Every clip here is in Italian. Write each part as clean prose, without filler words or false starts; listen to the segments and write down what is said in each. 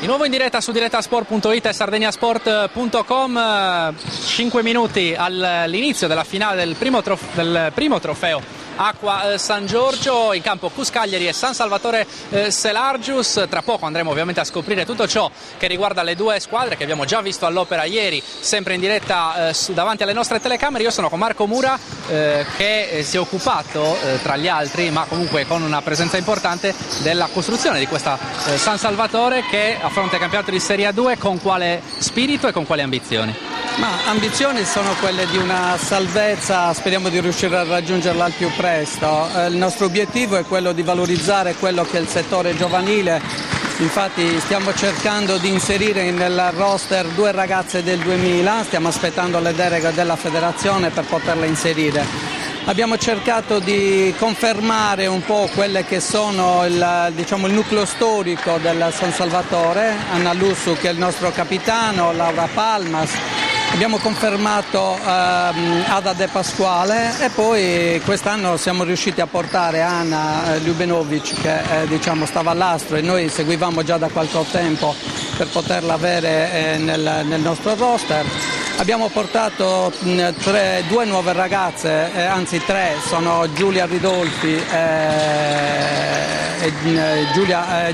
Di nuovo in diretta su direttasport.it e sardegnasport.com, 5 minuti all'inizio della finale del primo trofeo Acqua San Giorgio, in campo Cus Cagliari e San Salvatore Selargius. Tra poco andremo ovviamente a scoprire tutto ciò che riguarda le due squadre che abbiamo già visto all'opera ieri, sempre in diretta davanti alle nostre telecamere. Io sono con Marco Mura che si è occupato tra gli altri, ma comunque con una presenza importante, della costruzione di questa San Salvatore che affronta il campionato di Serie A2. Con quale spirito e con quali ambizioni? Ma ambizioni sono quelle di una salvezza, speriamo di riuscire a raggiungerla al più presto. Il nostro obiettivo è quello di valorizzare quello che è il settore giovanile. Infatti stiamo cercando di inserire nel roster 2 ragazze del 2000, stiamo aspettando le deleghe della federazione per poterle inserire. Abbiamo cercato di confermare un po' quelle che sono il nucleo storico del San Salvatore, Anna Lussu che è il nostro capitano, Laura Palmas. Abbiamo confermato Ada De Pasquale e poi quest'anno siamo riusciti a portare Anna Ljubenovic che stava all'astro e noi seguivamo già da qualche tempo per poterla avere nel nostro roster. Abbiamo portato 2 nuove ragazze, anzi 3, sono Giulia Ridolfi e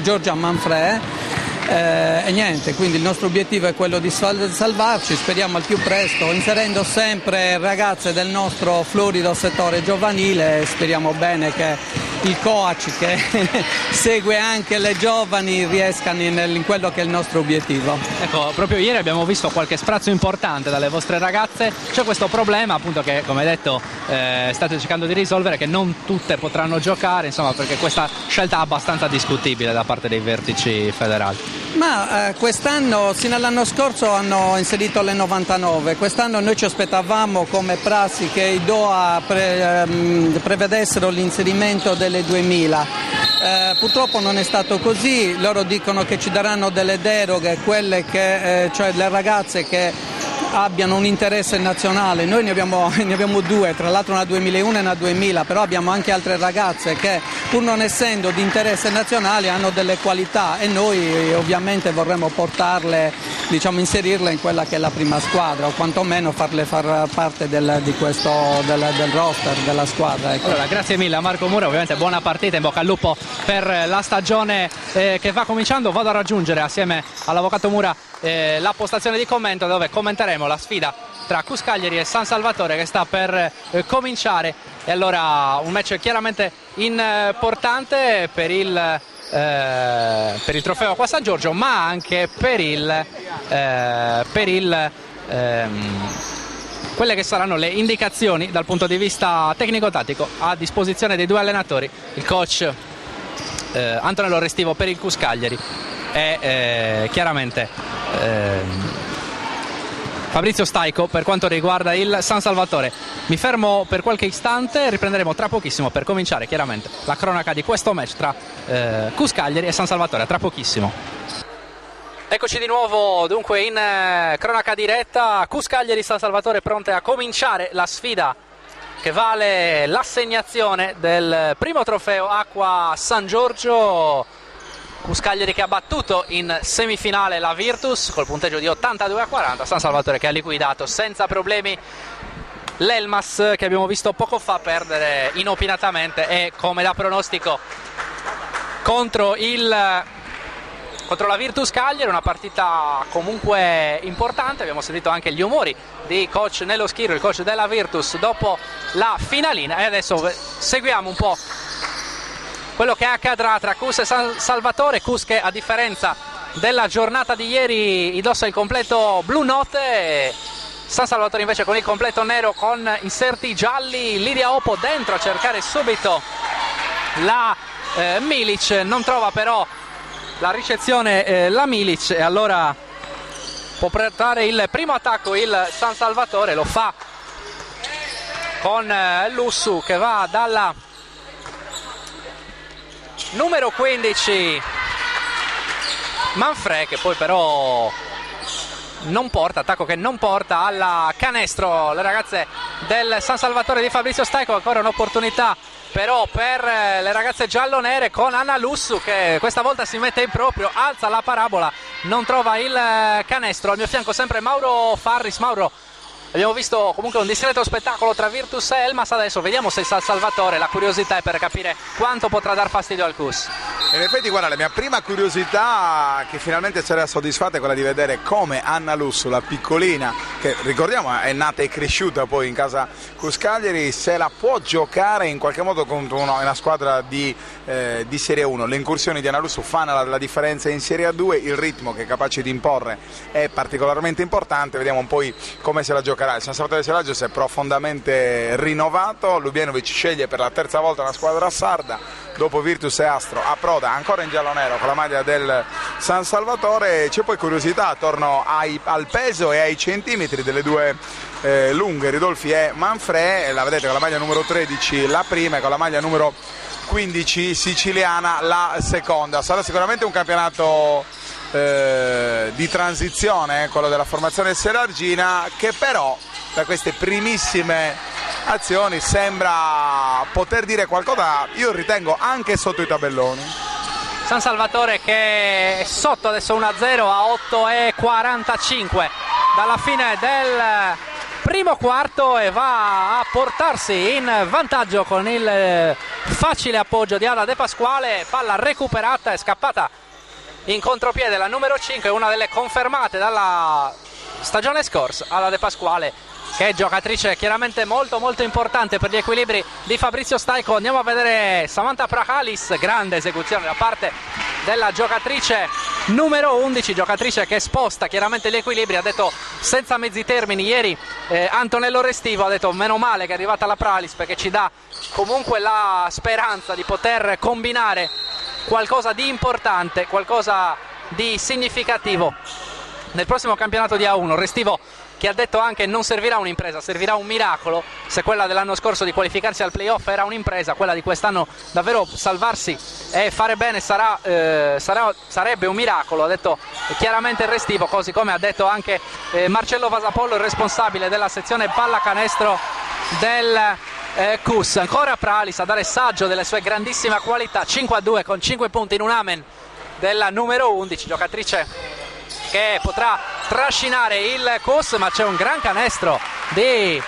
Giorgia Manfrè. E niente, quindi il nostro obiettivo è quello di salvarci, speriamo al più presto, inserendo sempre ragazze del nostro florido settore giovanile. Speriamo bene che il coach che segue anche le giovani riescano in quello che è il nostro obiettivo. Ecco, proprio ieri abbiamo visto qualche sprazzo importante dalle vostre ragazze. C'è questo problema appunto che, come detto, state cercando di risolvere, che non tutte potranno giocare, insomma, perché questa scelta è abbastanza discutibile da parte dei vertici federali. Ma quest'anno, sino all'anno scorso, hanno inserito le 99. Quest'anno noi ci aspettavamo come prassi che i DOA prevedessero l'inserimento delle 2000. Purtroppo non è stato così, loro dicono che ci daranno delle deroghe, quelle che, cioè le ragazze che abbiano un interesse nazionale. Noi ne abbiamo 2, tra l'altro una 2001 e una 2000, però abbiamo anche altre ragazze che, pur non essendo di interesse nazionale, hanno delle qualità e noi ovviamente vorremmo portarle, inserirle in quella che è la prima squadra, o quantomeno farle far parte del roster della squadra. Ecco. Allora, grazie mille a Marco Mura, ovviamente buona partita, in bocca al lupo per la stagione che va cominciando. Vado a raggiungere assieme all'avvocato Mura la postazione di commento, dove commenteremo la sfida tra Cus Cagliari e San Salvatore che sta per cominciare. E allora un match chiaramente importante per il trofeo Acqua San Giorgio, ma anche per quelle che saranno le indicazioni dal punto di vista tecnico-tattico a disposizione dei 2 allenatori, il coach Antonello Restivo per il Cus Cagliari e chiaramente Fabrizio Staico per quanto riguarda il San Salvatore. Mi fermo per qualche istante, riprenderemo tra pochissimo per cominciare chiaramente la cronaca di questo match tra Cus Cagliari e San Salvatore. Tra pochissimo. Eccoci di nuovo dunque in cronaca diretta. Cus Cagliari e San Salvatore pronte a cominciare la sfida che vale l'assegnazione del primo trofeo Acqua San Giorgio. Cus Cagliari che ha battuto in semifinale la Virtus col punteggio di 82-40, San Salvatore che ha liquidato senza problemi l'Elmas, che abbiamo visto poco fa perdere inopinatamente e come da pronostico contro la Virtus Cagliari. Una partita comunque importante, abbiamo sentito anche gli umori di coach Nello Schiro, il coach della Virtus, dopo la finalina, e adesso seguiamo un po' quello che accadrà tra Cus e San Salvatore. Cus che, a differenza della giornata di ieri, indossa il completo blu notte, San Salvatore invece con il completo nero con inserti gialli. Lidia Oppo dentro a cercare subito la Milic, non trova però la ricezione la Milic, e allora può portare il primo attacco il San Salvatore. Lo fa con Lussu che va dalla numero 15 Manfrè, che poi però non porta, attacco che non porta alla canestro. Le ragazze del San Salvatore di Fabrizio Staico, ancora un'opportunità però per le ragazze giallo-nere con Anna Lussu, che questa volta si mette in proprio, alza la parabola non trova il canestro. Al mio fianco sempre Mauro Farris. Mauro, abbiamo visto comunque un discreto spettacolo tra Virtus e Elmas, adesso vediamo se San Salvatore. La curiosità è per capire quanto potrà dar fastidio al CUS. In effetti, guarda, la mia prima curiosità che finalmente sarà soddisfatta è quella di vedere come Anna Lussu, la piccolina, che ricordiamo è nata e cresciuta poi in casa CUS Cagliari, se la può giocare in qualche modo contro una squadra di Serie 1. Le incursioni di Anna Lussu fanno la differenza in Serie A2, il ritmo che è capace di imporre è particolarmente importante, vediamo un po' come se la giocherà. Il San Salvatore Seraggio si è profondamente rinnovato, Lubjanovic sceglie per la terza volta una squadra sarda, dopo Virtus e Astro approda ancora in giallo-nero con la maglia del San Salvatore. C'è poi curiosità attorno al peso e ai centimetri delle due lunghe, Ridolfi e Manfrè. La vedete con la maglia numero 13 la prima e con la maglia numero 15 siciliana la seconda. Sarà sicuramente un campionato di transizione, quello della formazione serargina, che però da queste primissime azioni sembra poter dire qualcosa, io ritengo, anche sotto i tabelloni. San Salvatore che è sotto adesso 1-0 a 8:45 dalla fine del primo quarto e va a portarsi in vantaggio con il facile appoggio di Ada De Pasquale. Palla recuperata e scappata in contropiede la numero 5, una delle confermate dalla stagione scorsa. Ada De Pasquale, che è giocatrice chiaramente molto molto importante per gli equilibri di Fabrizio Staico. Andiamo a vedere Samantha Prahalis, grande esecuzione da parte della giocatrice numero 11, giocatrice che sposta chiaramente gli equilibri. Ha detto senza mezzi termini ieri Antonello Restivo, ha detto meno male che è arrivata la Prahalis, perché ci dà comunque la speranza di poter combinare qualcosa di importante, qualcosa di significativo nel prossimo campionato di A1. Restivo che ha detto anche non servirà un'impresa, servirà un miracolo. Se quella dell'anno scorso di qualificarsi al playoff era un'impresa, quella di quest'anno davvero salvarsi e fare bene sarebbe un miracolo, ha detto chiaramente il Restivo, così come ha detto anche Marcello Vasapollo, il responsabile della sezione pallacanestro del CUS. Ancora Prahalis a dare saggio delle sue grandissime qualità, 5-2 con 5 punti in un amen della numero 11, giocatrice che potrà trascinare il CUS, ma c'è un gran canestro di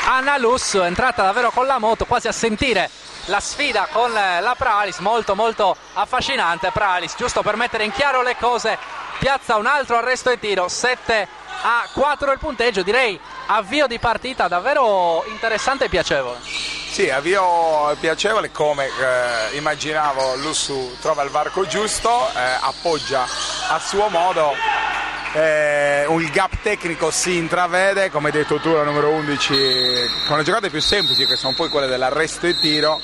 Anna Lussu, entrata davvero con la moto, quasi a sentire la sfida con la Prahalis, molto molto affascinante. Prahalis, giusto per mettere in chiaro le cose, piazza un altro arresto e tiro, 7-4 il punteggio, direi avvio di partita davvero interessante e piacevole. Sì, avvio piacevole, come immaginavo. Lussu trova il varco giusto, appoggia a suo modo, il gap tecnico si intravede, come hai detto tu, la numero 11 con le giocate più semplici, che sono poi quelle dell'arresto e tiro,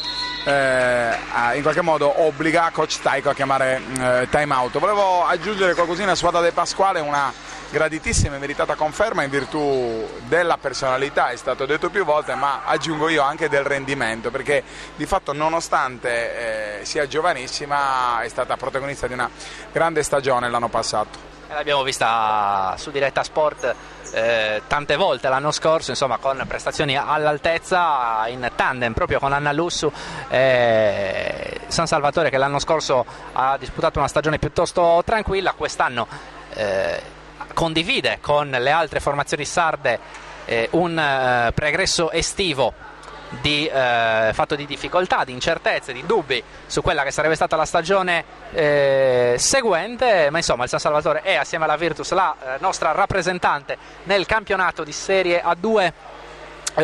in qualche modo obbliga coach Staico a chiamare time out. Volevo aggiungere qualcosina su Ada De Pasquale, una graditissima e meritata conferma in virtù della personalità, è stato detto più volte, ma aggiungo io anche del rendimento, perché di fatto nonostante sia giovanissima è stata protagonista di una grande stagione l'anno passato. L'abbiamo vista su Diretta Sport tante volte l'anno scorso, insomma, con prestazioni all'altezza, in tandem proprio con Anna Lussu. San Salvatore, che l'anno scorso ha disputato una stagione piuttosto tranquilla, quest'anno condivide con le altre formazioni sarde un pregresso estivo fatto di difficoltà, di incertezze, di dubbi su quella che sarebbe stata la stagione seguente, ma insomma il San Salvatore è, assieme alla Virtus, la nostra rappresentante nel campionato di Serie A2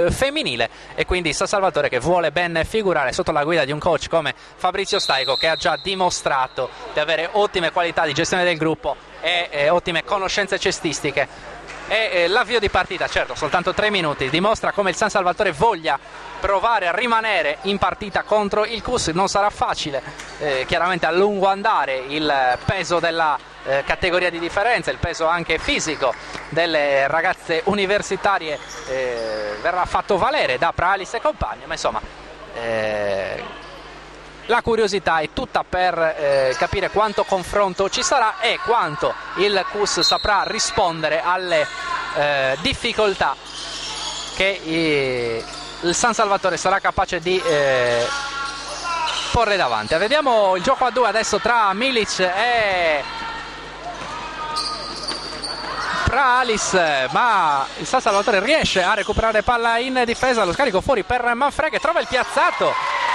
femminile, e quindi San Salvatore che vuole ben figurare sotto la guida di un coach come Fabrizio Staico, che ha già dimostrato di avere ottime qualità di gestione del gruppo e ottime conoscenze cestistiche. E l'avvio di partita, certo, soltanto 3 minuti, dimostra come il San Salvatore voglia provare a rimanere in partita contro il CUS. Non sarà facile, chiaramente a lungo andare il peso della categoria di differenza, il peso anche fisico delle ragazze universitarie verrà fatto valere da Prahalis e compagni, ma insomma la curiosità è tutta per capire quanto confronto ci sarà e quanto il CUS saprà rispondere alle difficoltà che il San Salvatore sarà capace di porre davanti. Vediamo il gioco a due adesso tra Milic e Prahalis, ma il San Salvatore riesce a recuperare palla in difesa, lo scarico fuori per Manfrè che trova il piazzato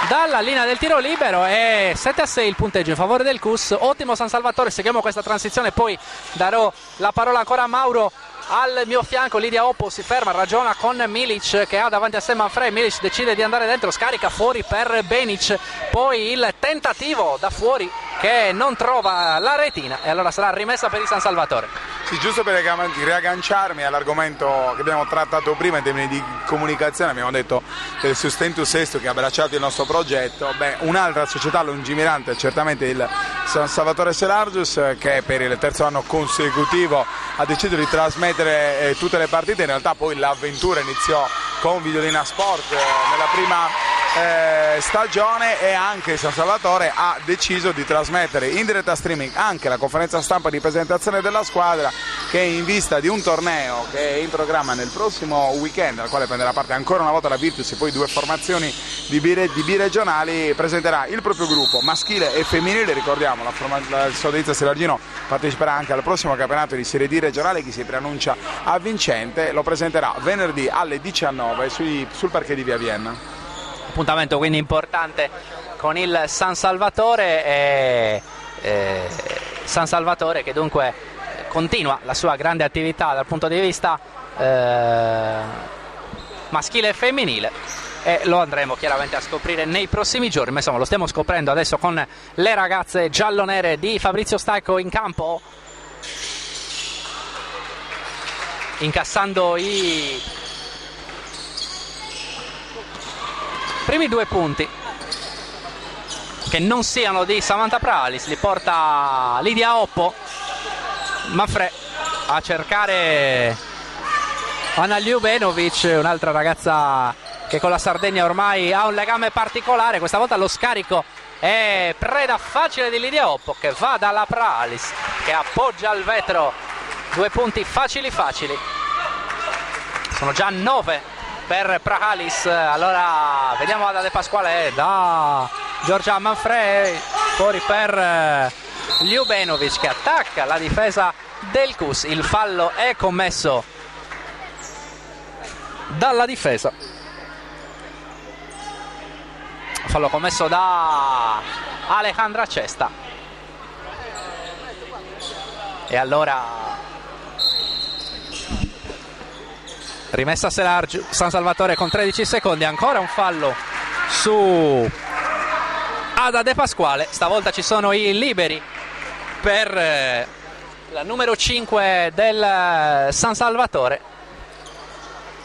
dalla linea del tiro libero e 7-6 il punteggio in favore del CUS. Ottimo San Salvatore, seguiamo questa transizione, poi darò la parola ancora a Mauro. Al mio fianco Lidia Oppo si ferma, ragiona con Milic che ha davanti a sé Manfrè. Milic decide di andare dentro, scarica fuori per Benic, poi il tentativo da fuori che non trova la retina e allora sarà rimessa per il San Salvatore. Sì, giusto per riagganciarmi all'argomento che abbiamo trattato prima in termini di comunicazione, abbiamo detto del Sustentus Est che ha abbracciato il nostro progetto. Un'altra società lungimirante è certamente il San Salvatore Selargius, che per il terzo anno consecutivo ha deciso di trasmettere tutte le partite. In realtà poi l'avventura iniziò con Videolina Sport nella prima stagione, e anche San Salvatore ha deciso di trasmettere in diretta streaming anche la conferenza stampa di presentazione della squadra, che in vista di un torneo che è in programma nel prossimo weekend, al quale prenderà parte ancora una volta la Virtus e poi 2 formazioni di biregionali, presenterà il proprio gruppo maschile e femminile. Ricordiamo, il Sodalizia Selargino parteciperà anche al prossimo campionato di Serie D regionale che si preannuncia a vincente, lo presenterà venerdì alle 19 sul parquet di Via Vienna. Appuntamento quindi importante con il San Salvatore San Salvatore che dunque continua la sua grande attività dal punto di vista maschile e femminile, e lo andremo chiaramente a scoprire nei prossimi giorni, ma insomma lo stiamo scoprendo adesso con le ragazze giallonere di Fabrizio Staico in campo, incassando i primi 2 punti che non siano di Samantha Prahalis. Li porta Lidia Oppo. Manfrè a cercare Anna Ljubenovic, un'altra ragazza che con la Sardegna ormai ha un legame particolare. Questa volta lo scarico è preda facile di Lidia Oppo, che va dalla Prahalis, che appoggia al vetro. 2 punti facili, sono già 9 per Prahalis. Allora vediamo da De Pasquale, da Giorgia Manfrè, fuori per Ljubenovic che attacca la difesa del CUS. Il fallo è commesso dalla difesa, fallo commesso da Alejandra Cesta, e allora rimessa San Salvatore con 13 secondi, ancora un fallo su Ada De Pasquale. Stavolta ci sono i liberi per la numero 5 del San Salvatore.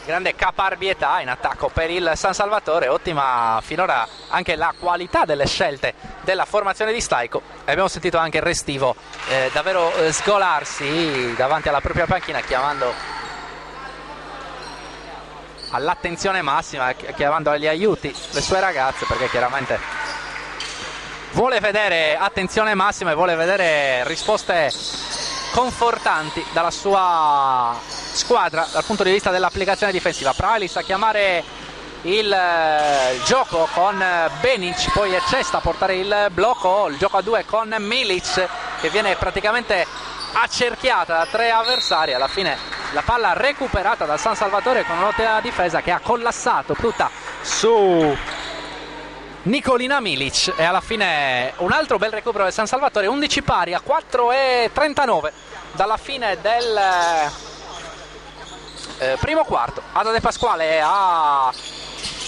Grande caparbietà in attacco per il San Salvatore, ottima finora anche la qualità delle scelte della formazione di Staico. Abbiamo sentito anche il Restivo davvero sgolarsi davanti alla propria panchina, chiamando all'attenzione massima, chiamando agli aiuti le sue ragazze, perché chiaramente vuole vedere attenzione massima e vuole vedere risposte confortanti dalla sua squadra dal punto di vista dell'applicazione difensiva. Prahalis a chiamare il gioco con Benic, poi è Cesta a portare il blocco, il gioco a 2 con Milic che viene praticamente accerchiata da 3 avversari. Alla fine la palla recuperata dal San Salvatore con un'ottima difesa che ha collassato tutta su Nicolina Milic, e alla fine un altro bel recupero del San Salvatore. 11 pari a 4:39 dalla fine del primo quarto. Ada De Pasquale a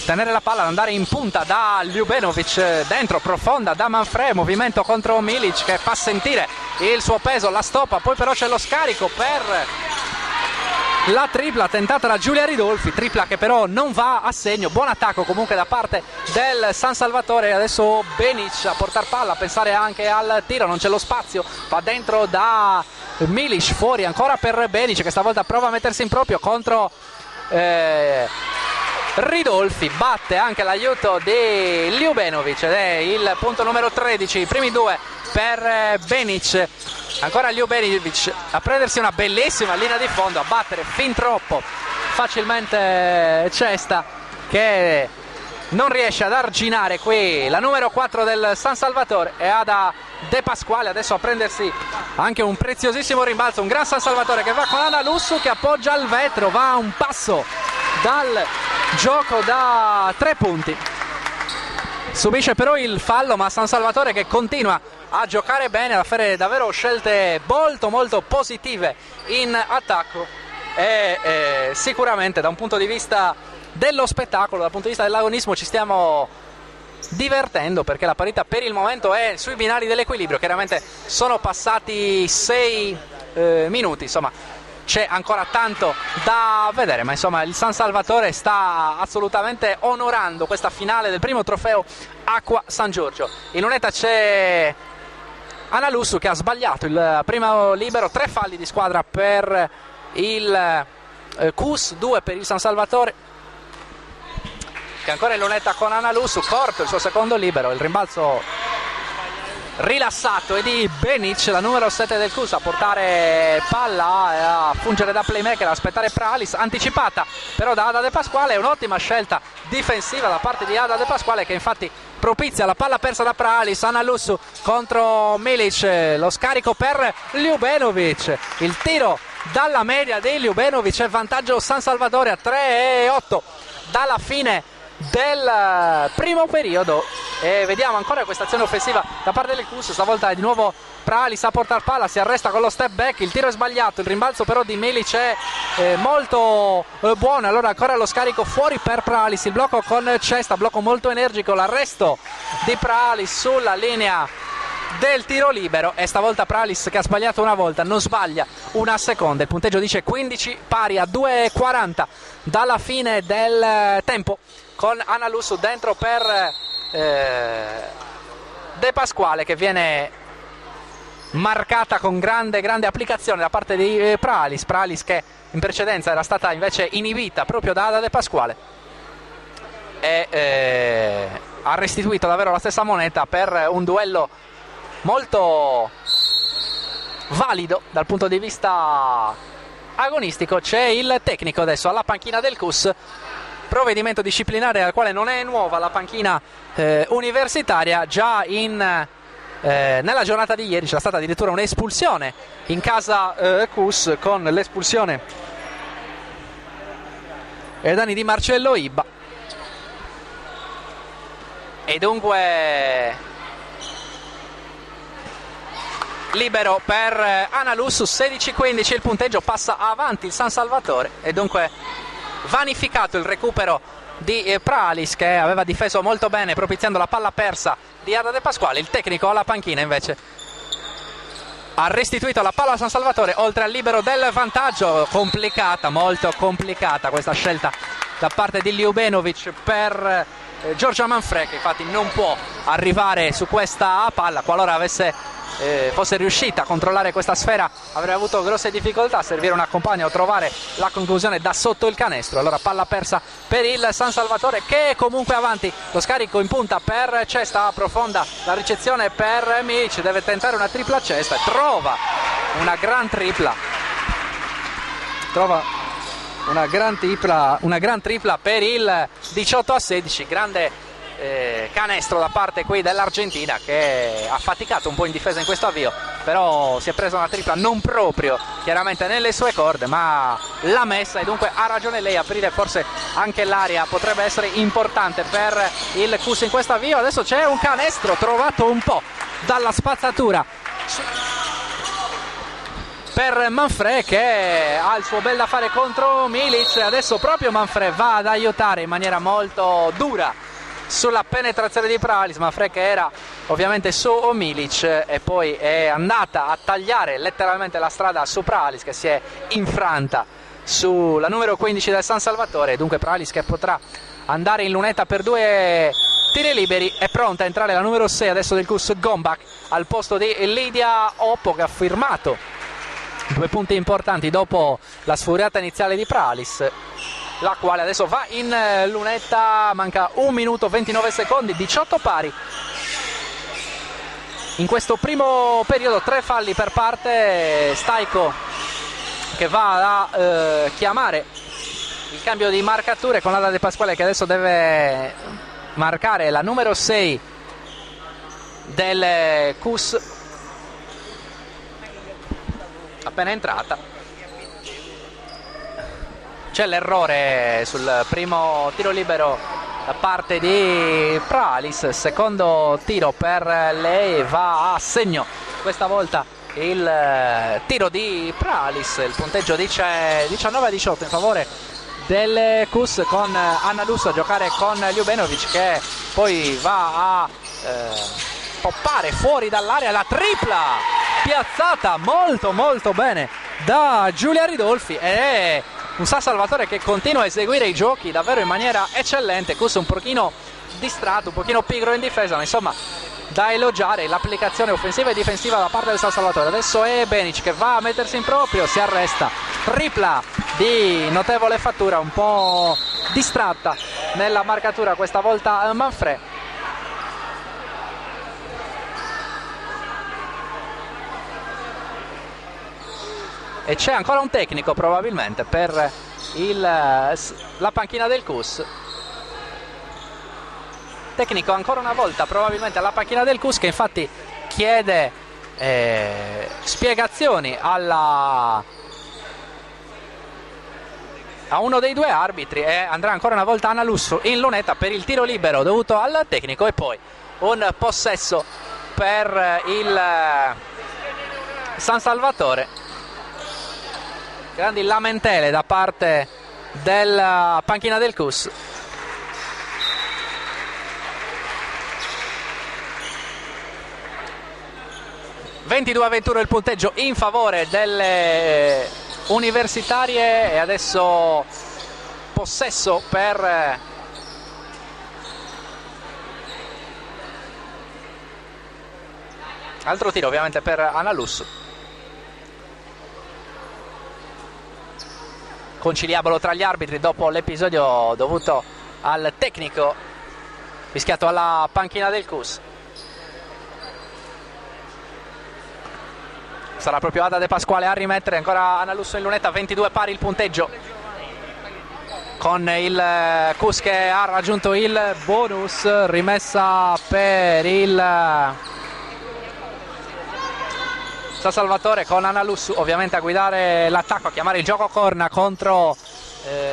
tenere la palla, ad andare in punta da Ljubenovic, dentro profonda da Manfrè, movimento contro Milic che fa sentire il suo peso, la stoppa, poi però c'è lo scarico per la tripla tentata da Giulia Ridolfi, tripla che però non va a segno. Buon attacco comunque da parte del San Salvatore. Adesso Benic a portar palla, a pensare anche al tiro, non c'è lo spazio, va dentro da Milic, fuori ancora per Benic che stavolta prova a mettersi in proprio contro Ridolfi, batte anche l'aiuto di Ljubenovic ed è il punto numero 13, i primi 2 per Benic. Ancora Ljubenovic a prendersi una bellissima linea di fondo, a battere fin troppo facilmente Cesta, che non riesce ad arginare qui la numero 4 del San Salvatore, e Ada De Pasquale adesso a prendersi anche un preziosissimo rimbalzo, un gran San Salvatore che va con Analusso che appoggia al vetro, va a un passo dal gioco da 3 punti, subisce però il fallo, ma San Salvatore che continua a giocare bene, a fare davvero scelte molto molto positive in attacco e sicuramente da un punto di vista dello spettacolo, dal punto di vista dell'agonismo ci stiamo divertendo, perché la parità per il momento è sui binari dell'equilibrio. Chiaramente sono passati 6 minuti, insomma c'è ancora tanto da vedere, ma insomma il San Salvatore sta assolutamente onorando questa finale del primo trofeo Acqua San Giorgio. In lunetta c'è Analusso che ha sbagliato il primo libero, 3 falli di squadra per il Cus, 2 per il San Salvatore, che ancora in lunetta con Analusso, corto il suo secondo libero, il rimbalzo rilassato è di Benic, la numero 7 del Cus, a portare palla, a fungere da playmaker, a aspettare Pralis, anticipata però da Ada De Pasquale. È un'ottima scelta difensiva da parte di Ada De Pasquale che infatti propizia la palla persa da Pralis. Analusso contro Milic, lo scarico per Ljubenovic, il tiro dalla media di Ljubenovic è vantaggio San Salvatore a 3-8 dalla fine del primo periodo, e vediamo ancora questa azione offensiva da parte del Cus. Stavolta è di nuovo Pralis a portare palla, si arresta con lo step back, il tiro è sbagliato, il rimbalzo però di Milic è molto buono, allora ancora lo scarico fuori per Pralis, il blocco con cesta, blocco molto energico, l'arresto di Pralis sulla linea del tiro libero, e stavolta Pralis che ha sbagliato una volta non sbaglia una seconda. Il punteggio dice 15 pari a 2:40 dalla fine del tempo, con Analusso dentro per De Pasquale che viene marcata con grande applicazione da parte di Pralis che in precedenza era stata invece inibita proprio da Ada De Pasquale, e ha restituito davvero la stessa moneta per un duello molto valido dal punto di vista agonistico. C'è il tecnico adesso alla panchina del Cus, provvedimento disciplinare al quale non è nuova la panchina universitaria. Già nella giornata di ieri c'è stata addirittura un'espulsione in casa Cus, con l'espulsione ai danni di Marcello Ibba, e dunque libero per Analusso, 16-15 il punteggio, passa avanti il San Salvatore, e dunque vanificato il recupero di Pralis che aveva difeso molto bene propiziando la palla persa di Ada De Pasquale. Il tecnico alla panchina invece ha restituito la palla a San Salvatore oltre al libero del vantaggio. Complicata, molto complicata questa scelta da parte di Ljubenovic per Giorgio Manfred, che infatti non può arrivare su questa palla. Qualora fosse riuscita a controllare questa sfera avrebbe avuto grosse difficoltà a servire una compagna o trovare la conclusione da sotto il canestro. Allora palla persa per il San Salvatore che è comunque avanti, lo scarico in punta per cesta profonda, la ricezione per Milic, deve tentare una tripla cesta e trova una gran tripla per il 18-16, grande canestro da parte qui dell'Argentina, che ha faticato un po' in difesa in questo avvio, però si è presa una tripla non proprio chiaramente nelle sue corde, ma l'ha messa, e dunque ha ragione lei, aprire forse anche l'area potrebbe essere importante per il Cus in questo avvio. Adesso c'è un canestro trovato un po' dalla spazzatura per Manfred, che ha il suo bel da fare contro Milic. Adesso proprio Manfred va ad aiutare in maniera molto dura sulla penetrazione di Pralis. Manfred che era ovviamente su Milic e poi è andata a tagliare letteralmente la strada su Pralis, che si è infranta sulla numero 15 del San Salvatore. Dunque Pralis che potrà andare in lunetta per 2 tiri liberi. È pronta a entrare la numero 6 adesso del Cus, Gombach, al posto di Lidia Oppo, che ha firmato 2 punti importanti dopo la sfuriata iniziale di Pralis, la quale adesso va in lunetta. Manca 1 minuto 29 secondi, 18 pari in questo primo periodo. 3 falli per parte Stajko, che va a chiamare il cambio di marcature con Ada De Pasquale, che adesso deve marcare la numero 6 del Cus, appena entrata. C'è l'errore sul primo tiro libero da parte di Pralis, secondo tiro per lei, va a segno questa volta il tiro di Pralis. Il punteggio dice 19-18 in favore del Kus, con Anna Lusso a giocare con Ljubenovic, che poi va a poppare fuori dall'area. La tripla piazzata molto molto bene da Giulia Ridolfi, e un San Salvatore che continua a eseguire i giochi davvero in maniera eccellente. Kus un pochino distratto, un pochino pigro in difesa, ma insomma da elogiare l'applicazione offensiva e difensiva da parte del San Salvatore. Adesso è Benic che va a mettersi in proprio, si arresta, tripla di notevole fattura, un po' distratta nella marcatura questa volta Manfred. E c'è ancora un tecnico probabilmente per la panchina del Kus. Tecnico ancora una volta probabilmente alla panchina del Kus, che infatti chiede spiegazioni a uno dei due arbitri, e andrà ancora una volta Anna Lusso in lunetta per il tiro libero dovuto al tecnico, e poi un possesso per il San Salvatore. Grandi lamentele da parte della panchina del Kus. (22-21) il punteggio in favore delle universitarie, e adesso possesso per altro tiro ovviamente per Anna Lusso. Conciliabolo tra gli arbitri dopo l'episodio dovuto al tecnico fischiato alla panchina del Kus. Sarà proprio Ada De Pasquale a rimettere, ancora Anna Lusso in lunetta. 22 pari il punteggio, con il Kus che ha raggiunto il bonus. Rimessa per il San Salvatore, con Anna Lusso ovviamente a guidare l'attacco, a chiamare il gioco corna contro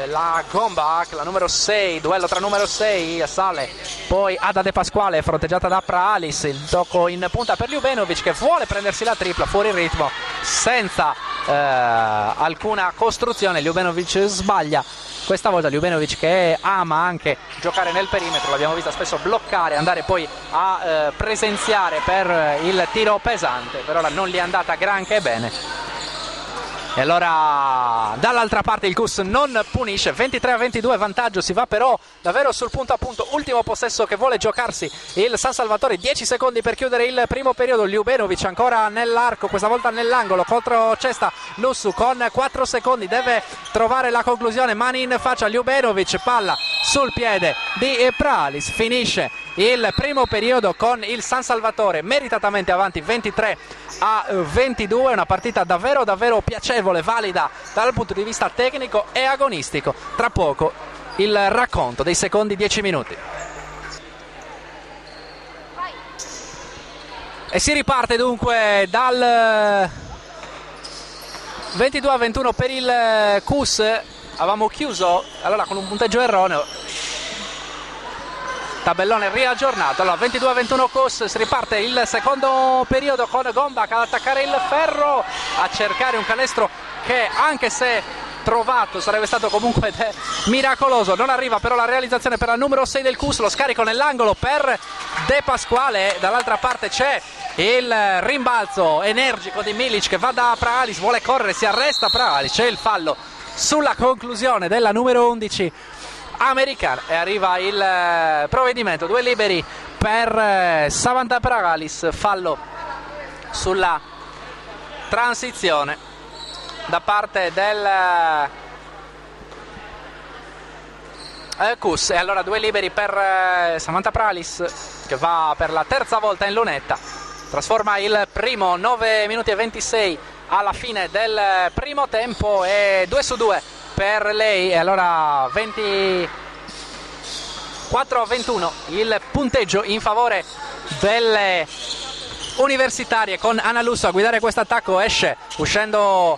la Gombach, la numero 6, duello tra numero 6, sale poi Ada De Pasquale fronteggiata da Pralis, il tocco in punta per Ljubenovic che vuole prendersi la tripla fuori ritmo senza alcuna costruzione. Ljubenovic sbaglia questa volta, Ljubenovic che ama anche giocare nel perimetro, l'abbiamo vista spesso bloccare, andare poi a presenziare per il tiro pesante, per ora non gli è andata granché bene. E allora dall'altra parte il Kus non punisce. 23-22 vantaggio, si va però davvero sul punto a punto. Ultimo possesso che vuole giocarsi il San Salvatore, 10 secondi per chiudere il primo periodo. Ljubenovic ancora nell'arco, questa volta nell'angolo, contro cesta Lussu con 4 secondi, deve trovare la conclusione, mani in faccia Ljubenovic, palla sul piede di Pralis. Finisce il primo periodo con il San Salvatore meritatamente avanti 23-22, una partita davvero davvero piacevole, valida dal punto di vista tecnico e agonistico. Tra poco il racconto dei secondi 10 minuti. E si riparte dunque dal 22-21 per il Kus. Avevamo chiuso allora con un punteggio erroneo, tabellone riaggiornato. Allora 22-21 Kus, si riparte il secondo periodo con Gombach ad attaccare il ferro, a cercare un canestro che, anche se trovato, sarebbe stato comunque miracoloso. Non arriva però la realizzazione per la numero 6 del Kus, lo scarico nell'angolo per De Pasquale. Dall'altra parte c'è il rimbalzo energico di Milic che va da Pralis, vuole correre, si arresta Pralis, c'è il fallo sulla conclusione della numero 11 americana e arriva il provvedimento. 2 liberi per Samantha Pralis, fallo sulla transizione da parte del Kus. E allora 2 liberi per Samantha Pralis, che va per la terza volta in lunetta, trasforma il primo. 9 minuti e 26 alla fine del primo tempo e 2 su 2 per lei. E allora 24-21 il punteggio in favore delle universitarie, con Analusso a guidare questo attacco. Esce uscendo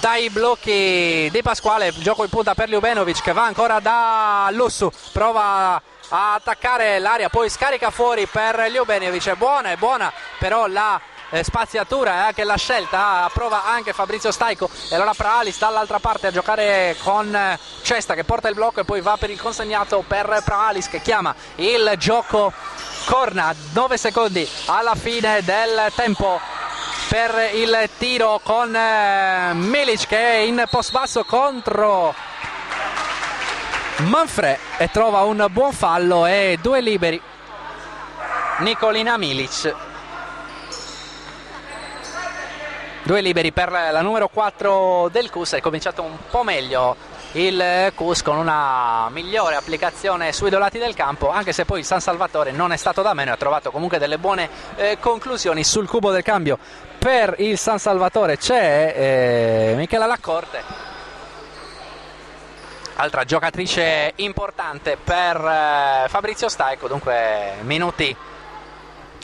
dai blocchi di Pasquale, gioco in punta per Ljubenovic che va ancora da Lussu, prova a attaccare l'area, poi scarica fuori per Ljubenovic. È buona però la spaziatura e anche la scelta, prova anche Fabrizio Staiko, e allora Prahalis dall'altra parte a giocare con Cesta che porta il blocco e poi va per il consegnato per Prahalis che chiama il gioco corna. 9 secondi alla fine del tempo per il tiro con Milic che è in post basso contro Manfred e trova un buon fallo e 2 liberi. Nikolina Milic, 2 liberi per la numero 4 del Cus. È cominciato un po' meglio il Cus con una migliore applicazione sui due lati del campo, anche se poi il San Salvatore non è stato da meno e ha trovato comunque delle buone conclusioni. Sul cubo del cambio per il San Salvatore c'è Michela Laccorte, altra giocatrice importante per Fabrizio Staiko. Dunque minuti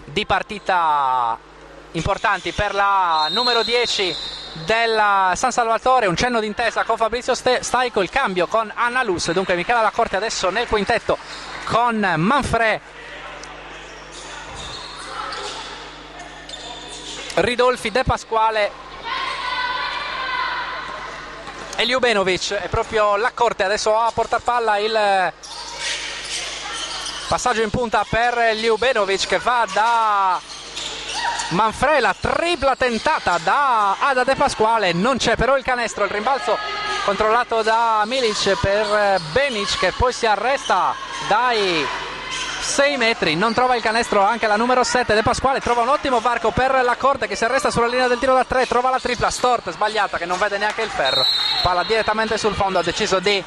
di partita importanti per la numero 10 del San Salvatore. Un cenno d'intesa con Fabrizio Staiko, il cambio con Anna Luz. Dunque Michela Laccorte adesso nel quintetto con Manfred, Ridolfi, De Pasquale e Ljubenovic. È proprio Laccorte adesso a portar palla, il passaggio in punta per Ljubenovic che va da Manfred, la tripla tentata da Ada De Pasquale, non c'è però il canestro. Il rimbalzo controllato da Milic per Benic che poi si arresta dai 6 metri, non trova il canestro anche la numero 7 De Pasquale. Trova un ottimo varco per Laccorte che si arresta sulla linea del tiro da 3, trova la tripla storta, sbagliata, che non vede neanche il ferro, palla direttamente sul fondo. Ha deciso di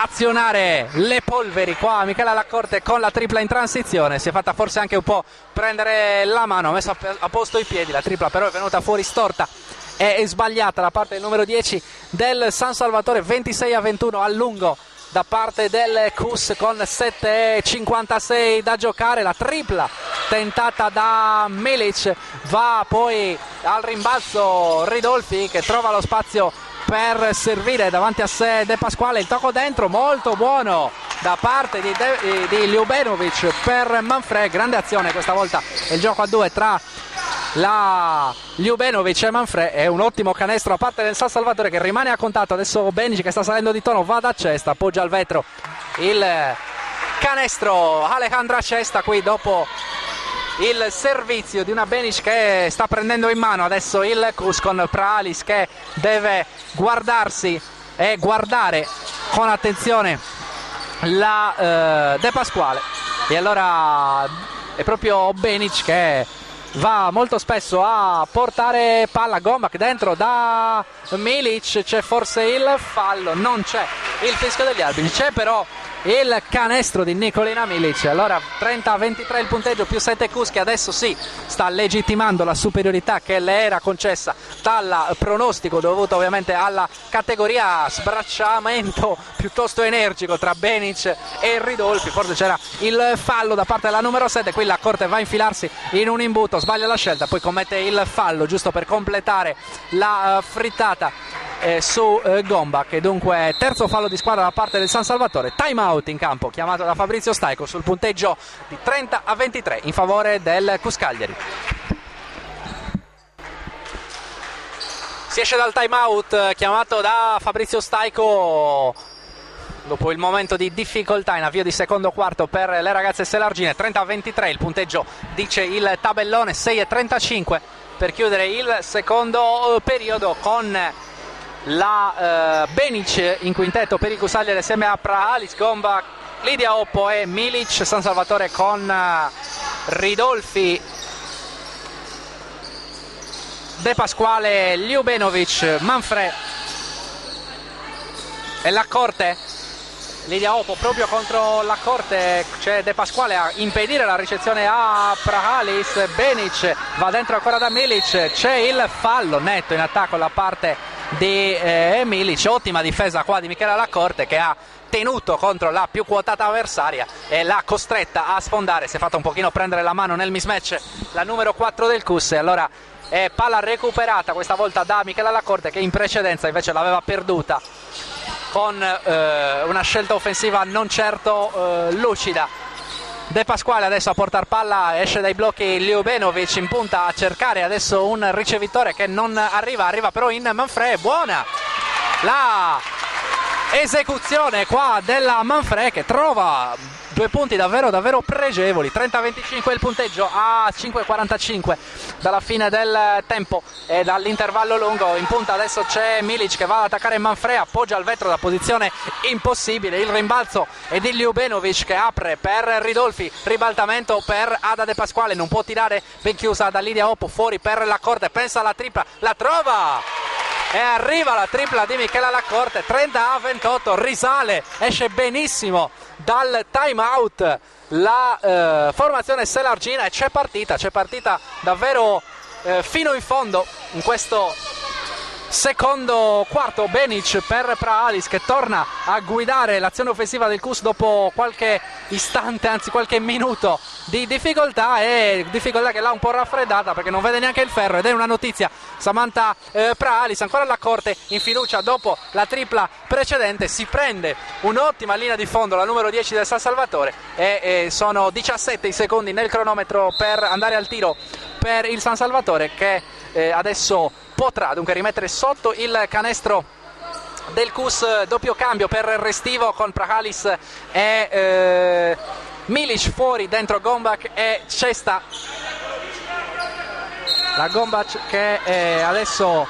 azionare le polveri qua Michela Laccorte con la tripla in transizione. Si è fatta forse anche un po' prendere la mano, ha messo a posto i piedi, la tripla però è venuta fuori storta e sbagliata da parte del numero 10 del San Salvatore. 26-21 a lungo da parte del Cus con 7:56 da giocare. La tripla tentata da Milic, va poi al rimbalzo Ridolfi che trova lo spazio per servire davanti a sé De Pasquale. Il tocco dentro molto buono da parte di Ljubenovic per Manfred. Grande azione questa volta, il gioco a 2 tra la Ljubenovic e Manfred. È un ottimo canestro da parte del San Salvatore che rimane a contatto. Adesso Benic che sta salendo di tono va da Cesta, appoggia al vetro il canestro Alejandra Cesta qui dopo il servizio di una Benic che sta prendendo in mano adesso il Cus con Prahalis che deve guardarsi e guardare con attenzione la De Pasquale. E allora è proprio Benic che va molto spesso a portare palla. Gombak dentro da Milic, c'è forse il fallo, non c'è il fischio degli arbitri, c'è però il canestro di Nikolina Milic. Allora 30-23 il punteggio, più 7 Cus che adesso sì sta legittimando la superiorità che le era concessa dal pronostico dovuto ovviamente alla categoria sbracciamento piuttosto energico tra Benic e Ridolfi. Forse c'era il fallo da parte della numero 7, qui Laccorte va a infilarsi in un imbuto, sbaglia la scelta, poi commette il fallo giusto per completare la frittata su Gombak. E dunque terzo fallo di squadra da parte del San Salvatore. Time out in campo chiamato da Fabrizio Staiko sul punteggio di 30-23 in favore del Cus Cagliari. Si esce dal time out chiamato da Fabrizio Staiko dopo il momento di difficoltà in avvio di secondo quarto per le ragazze selargine. 30-23 il punteggio, dice il tabellone. 6:35 per chiudere il secondo periodo con la Benic in quintetto per il Cus Cagliari assieme a Prahalis, Gombak, Lidia Oppo e Milic. San Salvatore con Ridolfi, De Pasquale, Ljubenovic, Manfred e Laccorte. Lidia Oppo proprio contro Laccorte, c'è De Pasquale a impedire la ricezione a Prahalis. Benic va dentro ancora da Milic, c'è il fallo netto in attacco da parte di Milic. Ottima difesa qua di Michele Lacorte, che ha tenuto contro la più quotata avversaria e l'ha costretta a sfondare. Si è fatta un pochino prendere la mano nel mismatch la numero 4 del CUS, e allora è palla recuperata questa volta da Michele Lacorte, che in precedenza invece l'aveva perduta con una scelta offensiva non certo lucida. De Pasquale adesso a portar palla, esce dai blocchi Ljubenovic in punta a cercare adesso un ricevitore che non arriva però in Manfred. Buona la esecuzione qua della Manfred, che trova 2 punti davvero pregevoli. 30-25 il punteggio a 5:45 dalla fine del tempo e dall'intervallo lungo. In punta adesso c'è Milic che va ad attaccare Manfred, appoggia al vetro da posizione impossibile. Il rimbalzo è di Ljubenovic che apre per Ridolfi, ribaltamento per Ada De Pasquale, non può tirare, ben chiusa da Lidia Oppo, fuori per Lacorte, pensa alla tripla, la trova e arriva la tripla di Michele Lacorte. 30-28, risale, esce benissimo dal time out la formazione selargina e c'è partita davvero fino in fondo in questo secondo quarto. Benic per Praalis, che torna a guidare l'azione offensiva del CUS dopo qualche istante, anzi qualche minuto di difficoltà, e difficoltà che l'ha un po' raffreddata perché non vede neanche il ferro. Ed è una notizia: Samantha Praalis ancora alla corte in fiducia dopo la tripla precedente, si prende un'ottima linea di fondo la numero 10 del San Salvatore e sono 17 i secondi nel cronometro per andare al tiro per il San Salvatore, che adesso potrà dunque rimettere sotto il canestro del CUS. Doppio cambio per Restivo con Praalis e Milic fuori, dentro Gombak e Cesta. La Gombak che adesso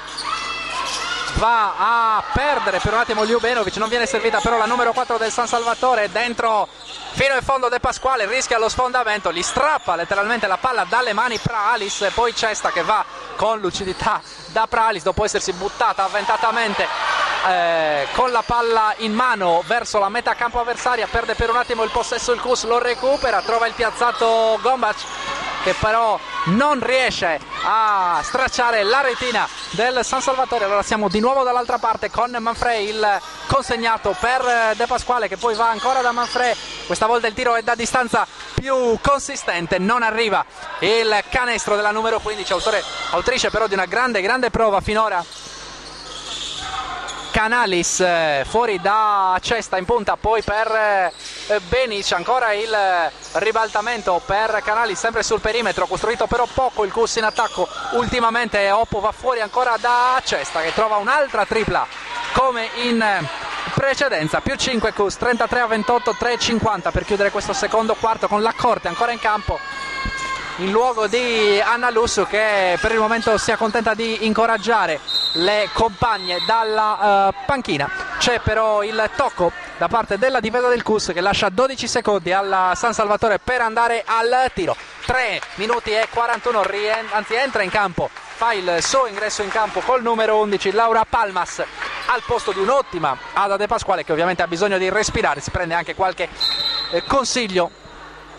va a perdere per un attimo Ljubenovic, non viene servita però la numero 4 del San Salvatore. Dentro fino in fondo De Pasquale, rischia lo sfondamento, gli strappa letteralmente la palla dalle mani Praalis, e poi Cesta che va con lucidità da Praalis dopo essersi buttata avventatamente con la palla in mano verso la metà campo avversaria. Perde per un attimo il possesso il CUS, lo recupera, trova il piazzato Gombac, che però non riesce a stracciare la retina del San Salvatore. Allora siamo di nuovo dall'altra parte con Manfred, il consegnato per De Pasquale, che poi va ancora da Manfred. Questa volta il tiro è da distanza più consistente, non arriva il canestro della numero 15, autrice però di una grande prova finora. Canalis fuori da Cesta in punta, poi per Benic, ancora il ribaltamento per Canalis sempre sul perimetro, costruito però poco il CUS in attacco ultimamente. Oppo va fuori ancora da Cesta, che trova un'altra tripla come in precedenza. Più 5 CUS, 33-28, 3:50 per chiudere questo secondo quarto, con Lacorte ancora in campo in luogo di Anna Lussu, che per il momento si accontenta di incoraggiare le compagne dalla panchina. C'è però il tocco da parte della difesa del CUS, che lascia 12 secondi al San Salvatore per andare al tiro. 3 minuti e 41, entra in campo, fa il suo ingresso in campo col numero 11 Laura Palmas al posto di un'ottima Ada De Pasquale, che ovviamente ha bisogno di respirare. Si prende anche qualche consiglio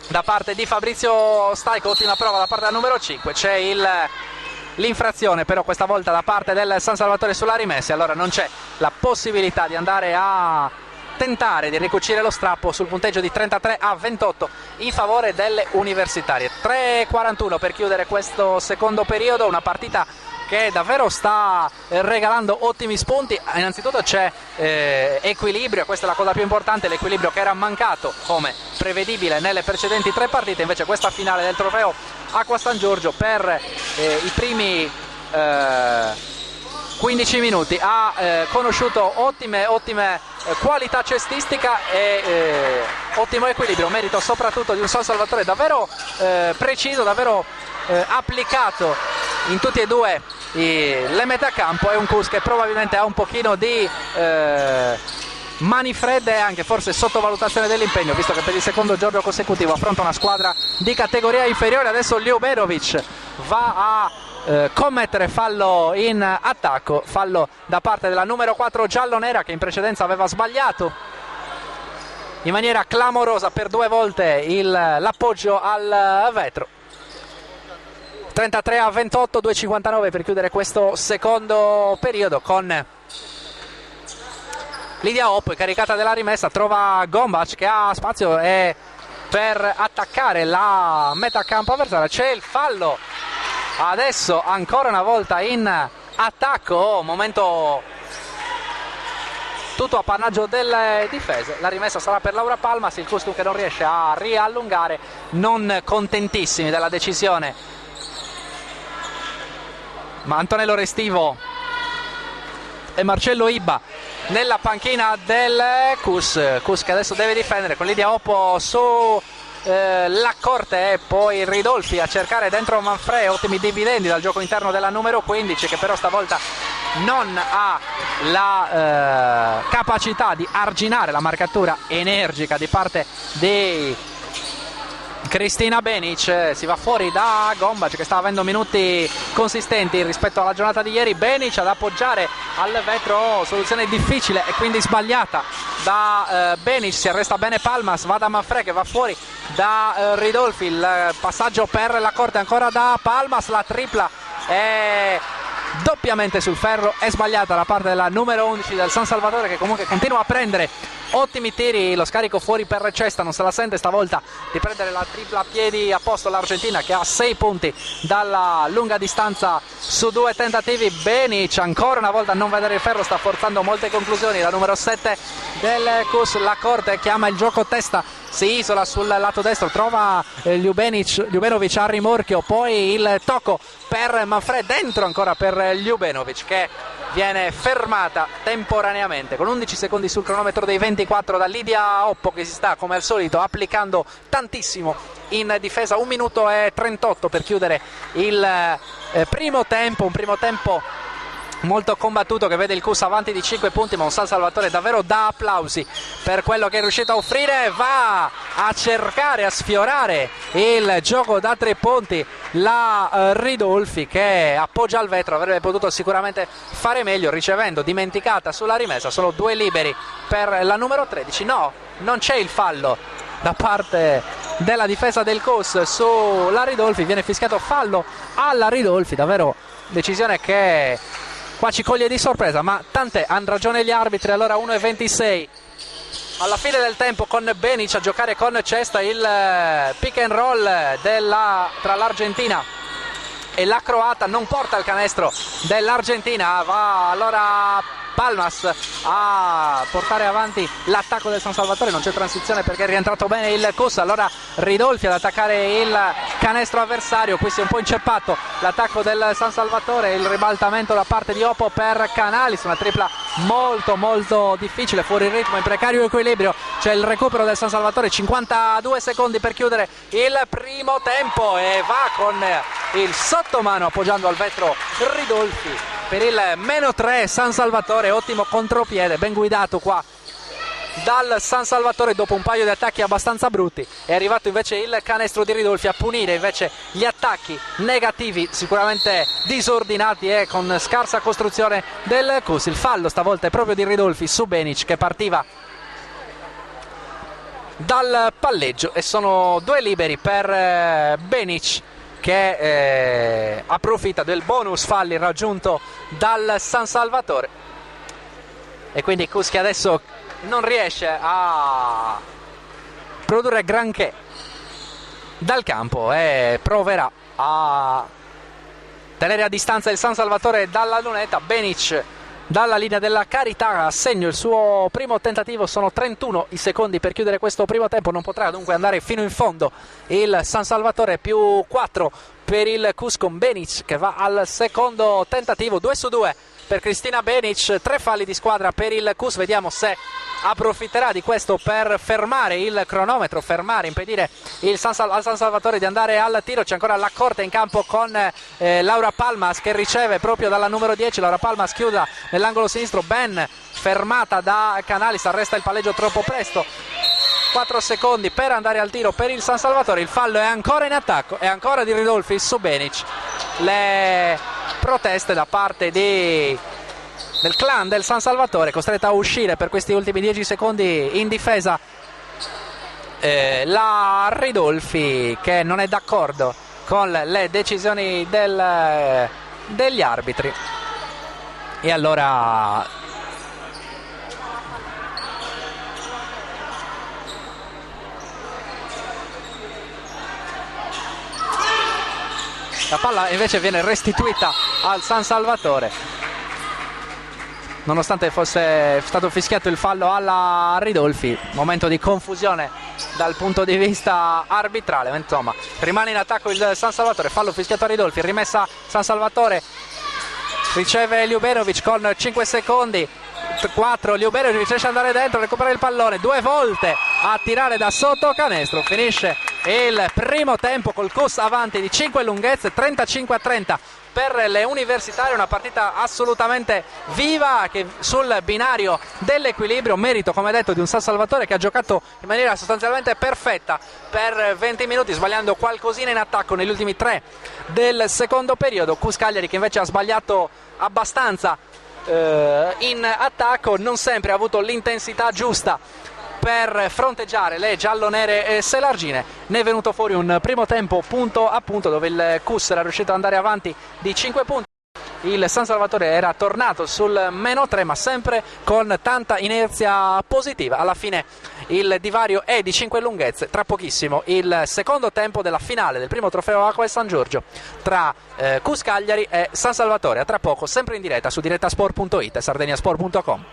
da parte di Fabrizio Staico. Ottima prova da parte del numero 5. C'è l'infrazione però questa volta da parte del San Salvatore sulla rimessa, allora non c'è la possibilità di andare a tentare di ricucire lo strappo sul punteggio di 33-28 in favore delle universitarie. 3:41 per chiudere questo secondo periodo, una partita che davvero sta regalando ottimi spunti. Innanzitutto c'è equilibrio, questa è la cosa più importante, l'equilibrio che era mancato come prevedibile nelle precedenti 3 partite. Invece questa finale del trofeo Acqua San Giorgio per i primi 15 minuti ha conosciuto ottime qualità cestistica e ottimo equilibrio, merito soprattutto di un San Salvatore davvero preciso, davvero applicato in tutti e due le metacampo. È un CUS che probabilmente ha un pochino di mani fredde e anche forse sottovalutazione dell'impegno, visto che per il secondo giorno consecutivo affronta una squadra di categoria inferiore. Adesso Ljubenovic va a commettere fallo in attacco, fallo da parte della numero 4 giallo-nera, che in precedenza aveva sbagliato in maniera clamorosa per 2 volte l'appoggio al vetro. 33-28, 2,59 per chiudere questo secondo periodo, con Lidia Hop caricata della rimessa, trova Gombac che ha spazio e per attaccare la metà campo avversaria. C'è il fallo adesso ancora una volta in attacco, momento tutto appannaggio delle difese. La rimessa sarà per Laura Palmas, il Cusco che non riesce a riallungare, non contentissimi della decisione. Ma Antonello Restivo e Marcello Ibba nella panchina del Cus che adesso deve difendere con Lidia Oppo su la corte, e poi Ridolfi a cercare dentro Manfredi. Ottimi dividendi dal gioco interno della numero 15, che però stavolta non ha la capacità di arginare la marcatura energica di parte di Cristina Benic. Si va fuori da Gombac che sta avendo minuti consistenti rispetto alla giornata di ieri. Benic ad appoggiare al vetro, soluzione difficile e quindi sbagliata da Benic. Si arresta bene Palmas, va da Manfredi che va fuori da Ridolfi. Il passaggio per la corte ancora da Palmas, la tripla è doppiamente sul ferro, è sbagliata da parte della numero 11 del San Salvatore, che comunque continua a prendere ottimi tiri. Lo scarico fuori per Cesta, non se la sente stavolta di prendere la tripla a piedi a posto l'Argentina, che ha 6 punti dalla lunga distanza su 2 tentativi. Benic ancora una volta a non vedere il ferro, sta forzando molte conclusioni. La numero 7 del Cus, la corte, chiama il gioco testa, si isola sul lato destro, trova Ljubenovic a rimorchio, poi il tocco per Manfredi, dentro ancora per Ljubenovic che viene fermata temporaneamente con 11 secondi sul cronometro dei 24 da Lidia Oppo, che si sta come al solito applicando tantissimo in difesa. 1 minuto e 38 per chiudere il primo tempo, un primo tempo molto combattuto che vede il Cus avanti di 5 punti, ma un San Salvatore davvero da applausi per quello che è riuscito a offrire. Va a cercare, a sfiorare il gioco da 3 punti la Ridolfi, che appoggia al vetro, avrebbe potuto sicuramente fare meglio ricevendo dimenticata sulla rimessa. Solo 2 liberi per la numero 13. No, non c'è il fallo da parte della difesa del Cus sulla Ridolfi, viene fischiato fallo alla Ridolfi, davvero decisione che qua ci coglie di sorpresa, ma tant'è, hanno ragione gli arbitri. Allora 1:26 alla fine del tempo, con Benic a giocare con Cesta, il pick and roll tra l'Argentina e la croata non porta il canestro dell'Argentina. Va allora Palmas a portare avanti l'attacco del San Salvatore, non c'è transizione perché è rientrato bene il Cus. Allora Ridolfi ad attaccare il canestro avversario, qui si è un po' inceppato l'attacco del San Salvatore, il ribaltamento da parte di Oppo per Canalis, una tripla molto molto difficile, fuori ritmo, in precario equilibrio. C'è il recupero del San Salvatore, 52 secondi per chiudere il primo tempo, e va con il sottomano appoggiando al vetro Ridolfi per il -3 San Salvatore. Ottimo contropiede, ben guidato qua dal San Salvatore dopo un paio di attacchi abbastanza brutti. È arrivato invece il canestro di Ridolfi a punire invece gli attacchi negativi, sicuramente disordinati e con scarsa costruzione del Cus. Il fallo stavolta è proprio di Ridolfi su Benic, che partiva dal palleggio, e sono 2 liberi per Benic, che approfitta del bonus falli raggiunto dal San Salvatore, e quindi Cus che adesso non riesce a produrre granché dal campo e proverà a tenere a distanza il San Salvatore dalla lunetta. Benic dalla linea della Carità a segno il suo primo tentativo, sono 31 i secondi per chiudere questo primo tempo, non potrà dunque andare fino in fondo il San Salvatore. Più 4 per il Cus con Benic che va al secondo tentativo. 2 su 2 per Cristina Benic, 3 falli di squadra per il Cus. Vediamo se approfitterà di questo per fermare il cronometro, impedire al San Salvatore di andare al tiro. C'è ancora la corte in campo con Laura Palmas, che riceve proprio dalla numero 10. Laura Palmas chiuda nell'angolo sinistro, ben fermata da Canalis, arresta il palleggio troppo presto. 4 secondi per andare al tiro per il San Salvatore. Il fallo è ancora in attacco, è ancora di Ridolfi su Benic. Le proteste da parte del clan del San Salvatore, costretta a uscire per questi ultimi 10 secondi in difesa la Ridolfi, che non è d'accordo con le decisioni degli arbitri. E allora la palla invece viene restituita al San Salvatore, nonostante fosse stato fischiato il fallo alla Ridolfi. Momento di confusione dal punto di vista arbitrale, insomma rimane in attacco il San Salvatore, fallo fischiato a Ridolfi, rimessa San Salvatore, riceve Ljubenovic con 5 secondi, 4, Ljubenovic riesce ad andare dentro, recupera il pallone 2 volte a tirare da sotto canestro. Finisce il primo tempo col KUS avanti di 5 lunghezze, 35-30 per le universitarie. Una partita assolutamente viva che sul binario dell'equilibrio, merito come detto di un San Salvatore che ha giocato in maniera sostanzialmente perfetta per 20 minuti, sbagliando qualcosina in attacco negli ultimi 3 del secondo periodo. KUS Cagliari che invece ha sbagliato abbastanza in attacco, non sempre ha avuto l'intensità giusta per fronteggiare le giallonere selargine. Ne è venuto fuori un primo tempo punto a punto dove il KUS era riuscito ad andare avanti di 5 punti. Il San Salvatore era tornato sul -3, ma sempre con tanta inerzia positiva. Alla fine il divario è di 5 lunghezze. Tra pochissimo il secondo tempo della finale del primo trofeo Acqua e San Giorgio tra KUS Cagliari e San Salvatore. A tra poco, sempre in diretta su direttasport.it e sardiniasport.com.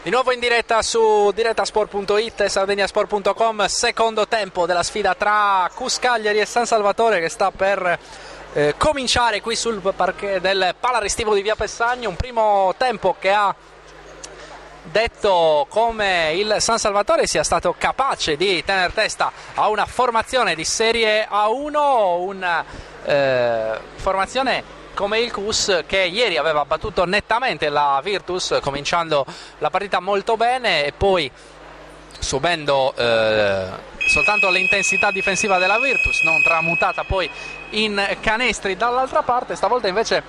Di nuovo in diretta su direttasport.it e sardiniasport.com, secondo tempo della sfida tra KUS Cagliari e San Salvatore che sta per cominciare qui sul parquet del Palarestivo di Via Pessagno. Un primo tempo che ha detto come il San Salvatore sia stato capace di tenere testa a una formazione di Serie A1, una formazione come il KUS che ieri aveva battuto nettamente la Virtus, cominciando la partita molto bene e poi subendo soltanto l'intensità difensiva della Virtus, non tramutata poi in canestri dall'altra parte. Stavolta invece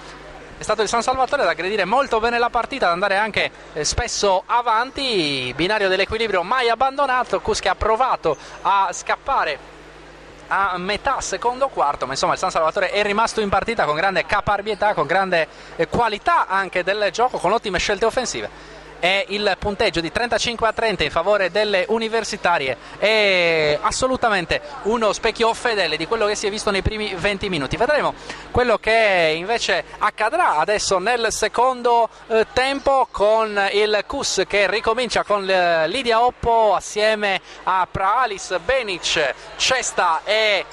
è stato il San Salvatore ad aggredire molto bene la partita, ad andare anche spesso avanti, binario dell'equilibrio mai abbandonato. KUS che ha provato a scappare a metà secondo quarto, ma insomma il San Salvatore è rimasto in partita con grande caparbietà, con grande qualità anche del gioco, con ottime scelte offensive. E il punteggio di 35-30 in favore delle universitarie è assolutamente uno specchio fedele di quello che si è visto nei primi 20 minuti. Vedremo quello che invece accadrà adesso nel secondo tempo, con il KUS che ricomincia con Lidia Oppo assieme a Praalis, Benic, Cesta e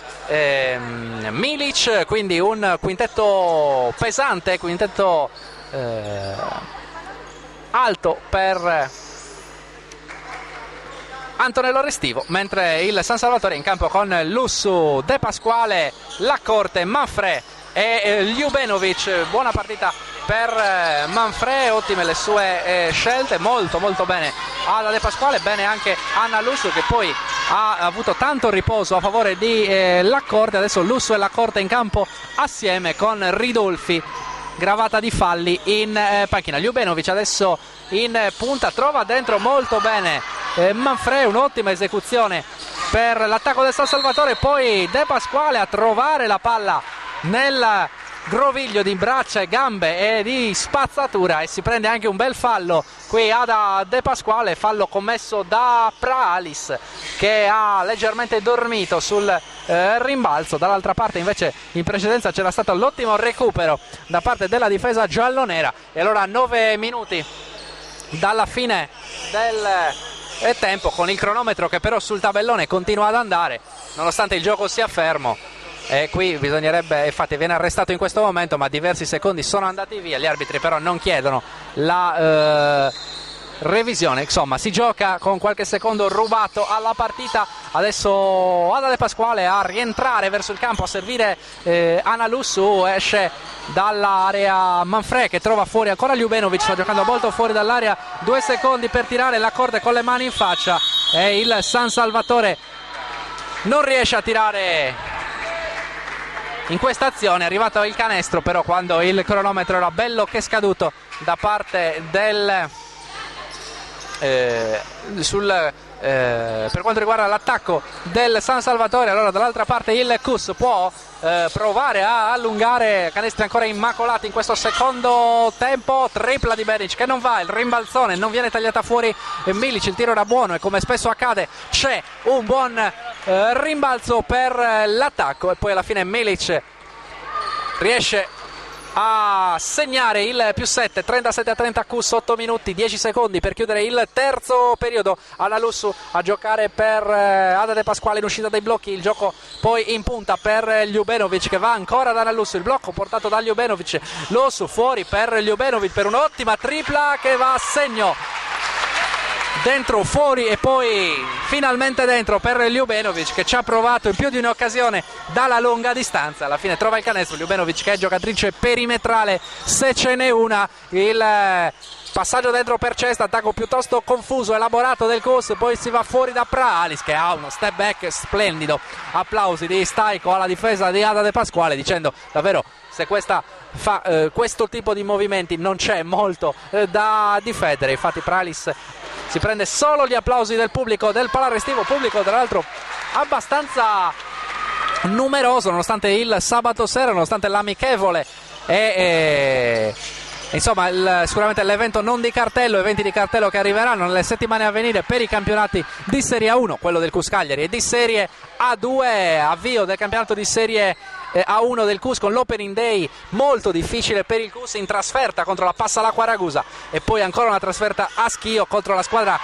Milic, quindi un quintetto pesante, quintetto alto per Antonello Restivo, mentre il San Salvatore in campo con Lussu, De Pasquale, Laccorte, Manfrè e Ljubenovic. Buona partita per Manfrè, ottime le sue scelte, molto bene alla De Pasquale, bene anche Anna Lussu che poi ha avuto tanto riposo a favore di Laccorte. Adesso Lussu e Laccorte in campo assieme con Ridolfi, gravata di falli in panchina. Ljubenovic adesso in punta, trova dentro molto bene Manfrè, un'ottima esecuzione per l'attacco del San Salvatore, poi De Pasquale a trovare la palla nel groviglio di braccia e gambe e di spazzatura, e si prende anche un bel fallo qui ad De Pasquale, fallo commesso da Praalis che ha leggermente dormito sul rimbalzo. Dall'altra parte invece in precedenza c'era stato l'ottimo recupero da parte della difesa giallonera. E allora 9 minuti dalla fine del tempo, con il cronometro che però sul tabellone continua ad andare nonostante il gioco sia fermo. E qui bisognerebbe, infatti viene arrestato in questo momento, ma diversi secondi sono andati via, gli arbitri però non chiedono la revisione. Insomma, si gioca con qualche secondo rubato alla partita. Adesso Ada De Pasquale a rientrare verso il campo, a servire Anna Lussu, esce dall'area Manfrè che trova fuori ancora Ljubenovic, sta giocando molto fuori dall'area, 2 secondi per tirare, Laccorte con le mani in faccia e il San Salvatore non riesce a tirare in questa azione. È arrivato il canestro però quando il cronometro era bello che scaduto da parte del per quanto riguarda l'attacco del San Salvatore. Allora dall'altra parte il Cus può provare a allungare, canestri ancora immacolati in questo secondo tempo. Tripla di Benic che non va, il rimbalzone non viene tagliata fuori Milic, il tiro era buono e come spesso accade c'è un buon rimbalzo per l'attacco e poi alla fine Milic riesce a segnare il +7, 37-30 Cus, 8 minuti 10 secondi per chiudere il terzo periodo. Analusu a giocare per Ada De Pasquale in uscita dai blocchi, il gioco poi in punta per Ljubenovic che va ancora da Analusu, il blocco portato da Ljubenovic, Losu fuori per Ljubenovic per un'ottima tripla che va a segno. Dentro, fuori e poi finalmente dentro per Ljubenovic che ci ha provato in più di un'occasione dalla lunga distanza. Alla fine trova il canestro. Ljubenovic che è giocatrice perimetrale se ce n'è una. Il passaggio dentro per Cesta, attacco piuttosto confuso, elaborato del Cus, poi si va fuori da Praalis che ha uno step back splendido. Applausi di Staiko alla difesa di Ada De Pasquale dicendo davvero se questa fa questo tipo di movimenti non c'è molto da difendere. Infatti Praalis si prende solo gli applausi del pubblico, del palarestivo, pubblico tra l'altro abbastanza numeroso nonostante il sabato sera, nonostante l'amichevole insomma sicuramente l'evento non di cartello, eventi di cartello che arriveranno nelle settimane a venire per i campionati di Serie A1, quello del Cus Cagliari, e di Serie A2, avvio del campionato di Serie A1 del Cus con l'opening day molto difficile per il Cus in trasferta contro la Passalacqua Ragusa e poi ancora una trasferta a Schio contro la squadra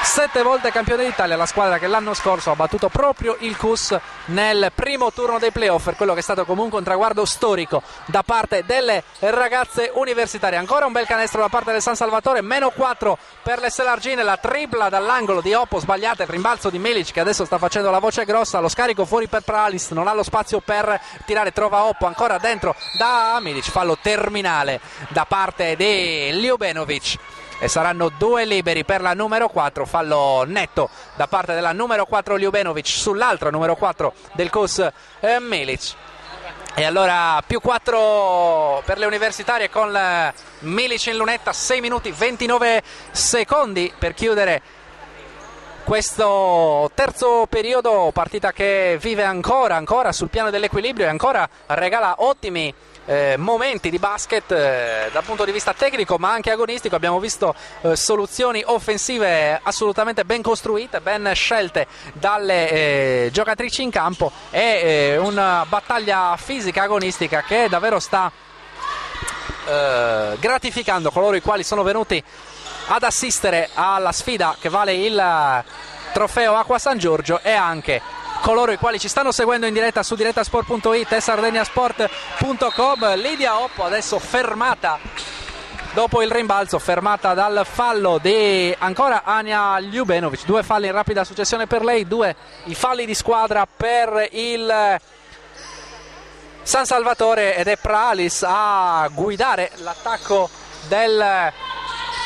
7 volte campione d'Italia, la squadra che l'anno scorso ha battuto proprio il Cus nel primo turno dei playoff, per quello che è stato comunque un traguardo storico da parte delle ragazze universitarie. Ancora un bel canestro da parte del San Salvatore, -4 per le Selargine, la tripla dall'angolo di Oppo sbagliata, il rimbalzo di Milic che adesso sta facendo la voce grossa, lo scarico fuori per Praalis, non ha lo spazio per tirare, trova Oppo ancora dentro da Milic, fallo terminale da parte di Ljubenovic. E saranno 2 liberi per la numero 4, fallo netto da parte della numero 4 Ljubenovic sull'altra numero 4 del Cus Milic. E allora +4 per le universitarie con Milic in lunetta, 6 minuti 29 secondi per chiudere questo terzo periodo, partita che vive ancora sul piano dell'equilibrio e ancora regala ottimi momenti di basket dal punto di vista tecnico ma anche agonistico. Abbiamo visto soluzioni offensive assolutamente ben costruite, ben scelte dalle giocatrici in campo e una battaglia fisica agonistica che davvero sta gratificando coloro i quali sono venuti ad assistere alla sfida che vale il trofeo Acqua San Giorgio e anche coloro i quali ci stanno seguendo in diretta su direttasport.it e sardegnasport.com. Lidia Oppo adesso fermata dopo il rimbalzo, fermata dal fallo di ancora Anja Ljubenovic, 2 falli in rapida successione per lei, 2 i falli di squadra per il San Salvatore ed è Praalis a guidare l'attacco del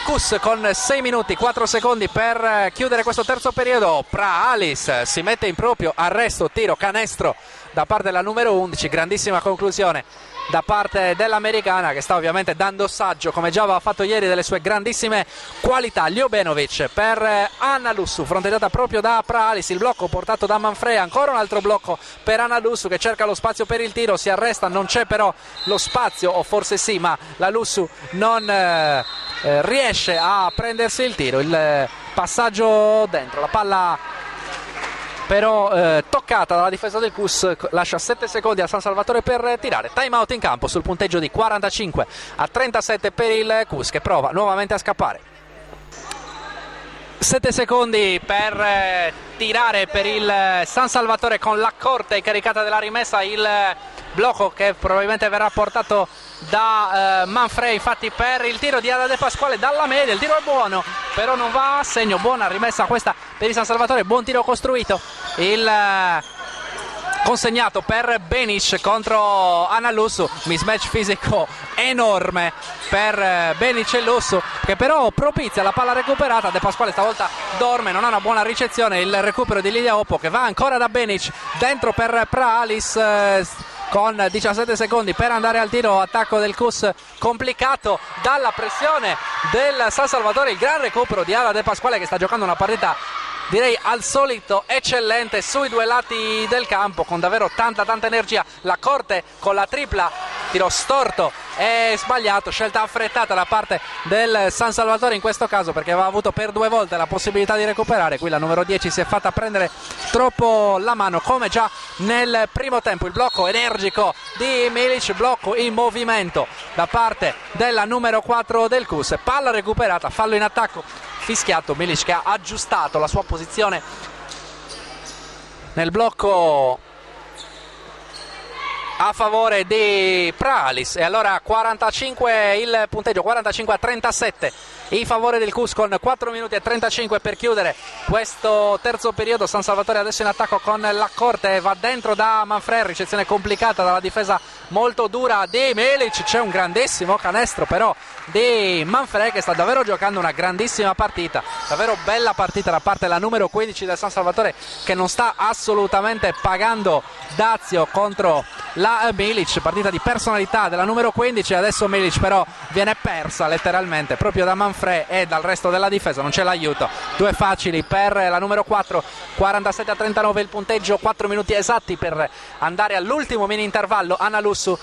Cus con 6 minuti 4 secondi per chiudere questo terzo periodo. Praalis si mette in proprio, arresto, tiro, canestro da parte della numero 11, grandissima conclusione da parte dell'americana che sta ovviamente dando saggio come già aveva fatto ieri delle sue grandissime qualità. Ljubenovic per Analusu, fronteggiata proprio da Praalis, il blocco portato da Manfrea, ancora un altro blocco per Analusu che cerca lo spazio per il tiro, si arresta, non c'è però lo spazio, o forse sì, ma la Lussu non riesce a prendersi il tiro, il passaggio dentro, la palla però toccata dalla difesa del Cus, lascia 7 secondi a San Salvatore per tirare. Time out in campo sul punteggio di 45-37 per il Cus che prova nuovamente a scappare. 7 secondi per tirare per il San Salvatore con la corta e caricata della rimessa, il blocco che probabilmente verrà portato da Manfredi, infatti per il tiro di Ada De Pasquale dalla media, il tiro è buono però non va a segno, buona rimessa questa per il San Salvatore, buon tiro costruito, il consegnato per Benic contro Analusu, mismatch fisico enorme per Benic e Lussu che però propizia la palla recuperata. De Pasquale stavolta dorme, non ha una buona ricezione, il recupero di Lidia Oppo che va ancora da Benic dentro per Praalis, con 17 secondi per andare al tiro. Attacco del Cus complicato dalla pressione del San Salvatore, il gran recupero di Ala De Pasquale che sta giocando una partita direi al solito eccellente sui due lati del campo con davvero tanta energia. La Corte con la tripla, tiro storto e sbagliato, scelta affrettata da parte del San Salvatore in questo caso perché aveva avuto per 2 volte la possibilità di recuperare. Qui la numero 10 si è fatta prendere troppo la mano come già nel primo tempo. Il blocco energico di Milic, blocco in movimento da parte della numero 4 del Cus, palla recuperata, fallo in attacco fischiato. Milic che ha aggiustato la sua posizione nel blocco a favore di Pralis e allora 45 il punteggio, 45-37 in favore del Cus con 4 minuti e 35 per chiudere questo terzo periodo. San Salvatore adesso in attacco con la Corte, va dentro da Manfred, ricezione complicata dalla difesa molto dura di Milic, c'è un grandissimo canestro però di Manfred che sta davvero giocando una grandissima partita, davvero bella partita da parte della numero 15 del San Salvatore che non sta assolutamente pagando dazio contro la Milic, partita di personalità della numero 15. Adesso Milic però viene persa letteralmente proprio da Manfred e dal resto della difesa, non c'è l'aiuto. 2 facili per la numero 4, 47-39 il punteggio, 4 minuti esatti per andare all'ultimo mini intervallo. Analussu,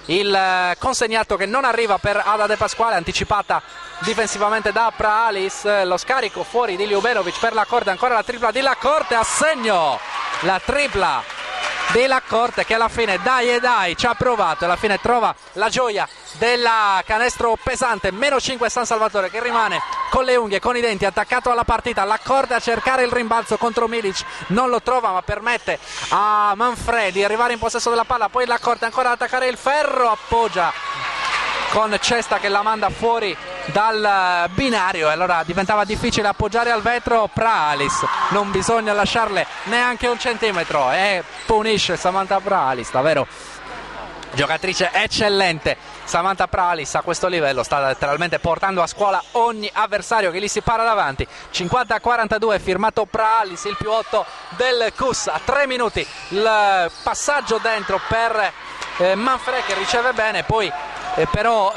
il consegnato che non arriva per Ada De Pasquale, anticipata difensivamente da Pralis, lo scarico fuori di Ljubenovic per la Corte, ancora la tripla di La Corte, a segno la tripla di La Corte che alla fine dai ci ha provato e alla fine trova la gioia della canestro pesante. Meno 5 San Salvatore che rimane con le unghie, con i denti, attaccato alla partita. La Corte a cercare il rimbalzo contro Milic, non lo trova ma permette a Manfred di arrivare in possesso della palla, poi La Corte ancora ad attaccare il ferro, appoggia con cesta che la manda fuori dal binario e allora diventava difficile appoggiare al vetro. Pralis, non bisogna lasciarle neanche un centimetro e punisce Samantha Pralis, davvero giocatrice eccellente. Samantha Pralis a questo livello sta letteralmente portando a scuola ogni avversario che gli si para davanti. 50-42, firmato Pralis, il più 8 del Cus. A 3 minuti il passaggio dentro per Manfred che riceve bene, poi però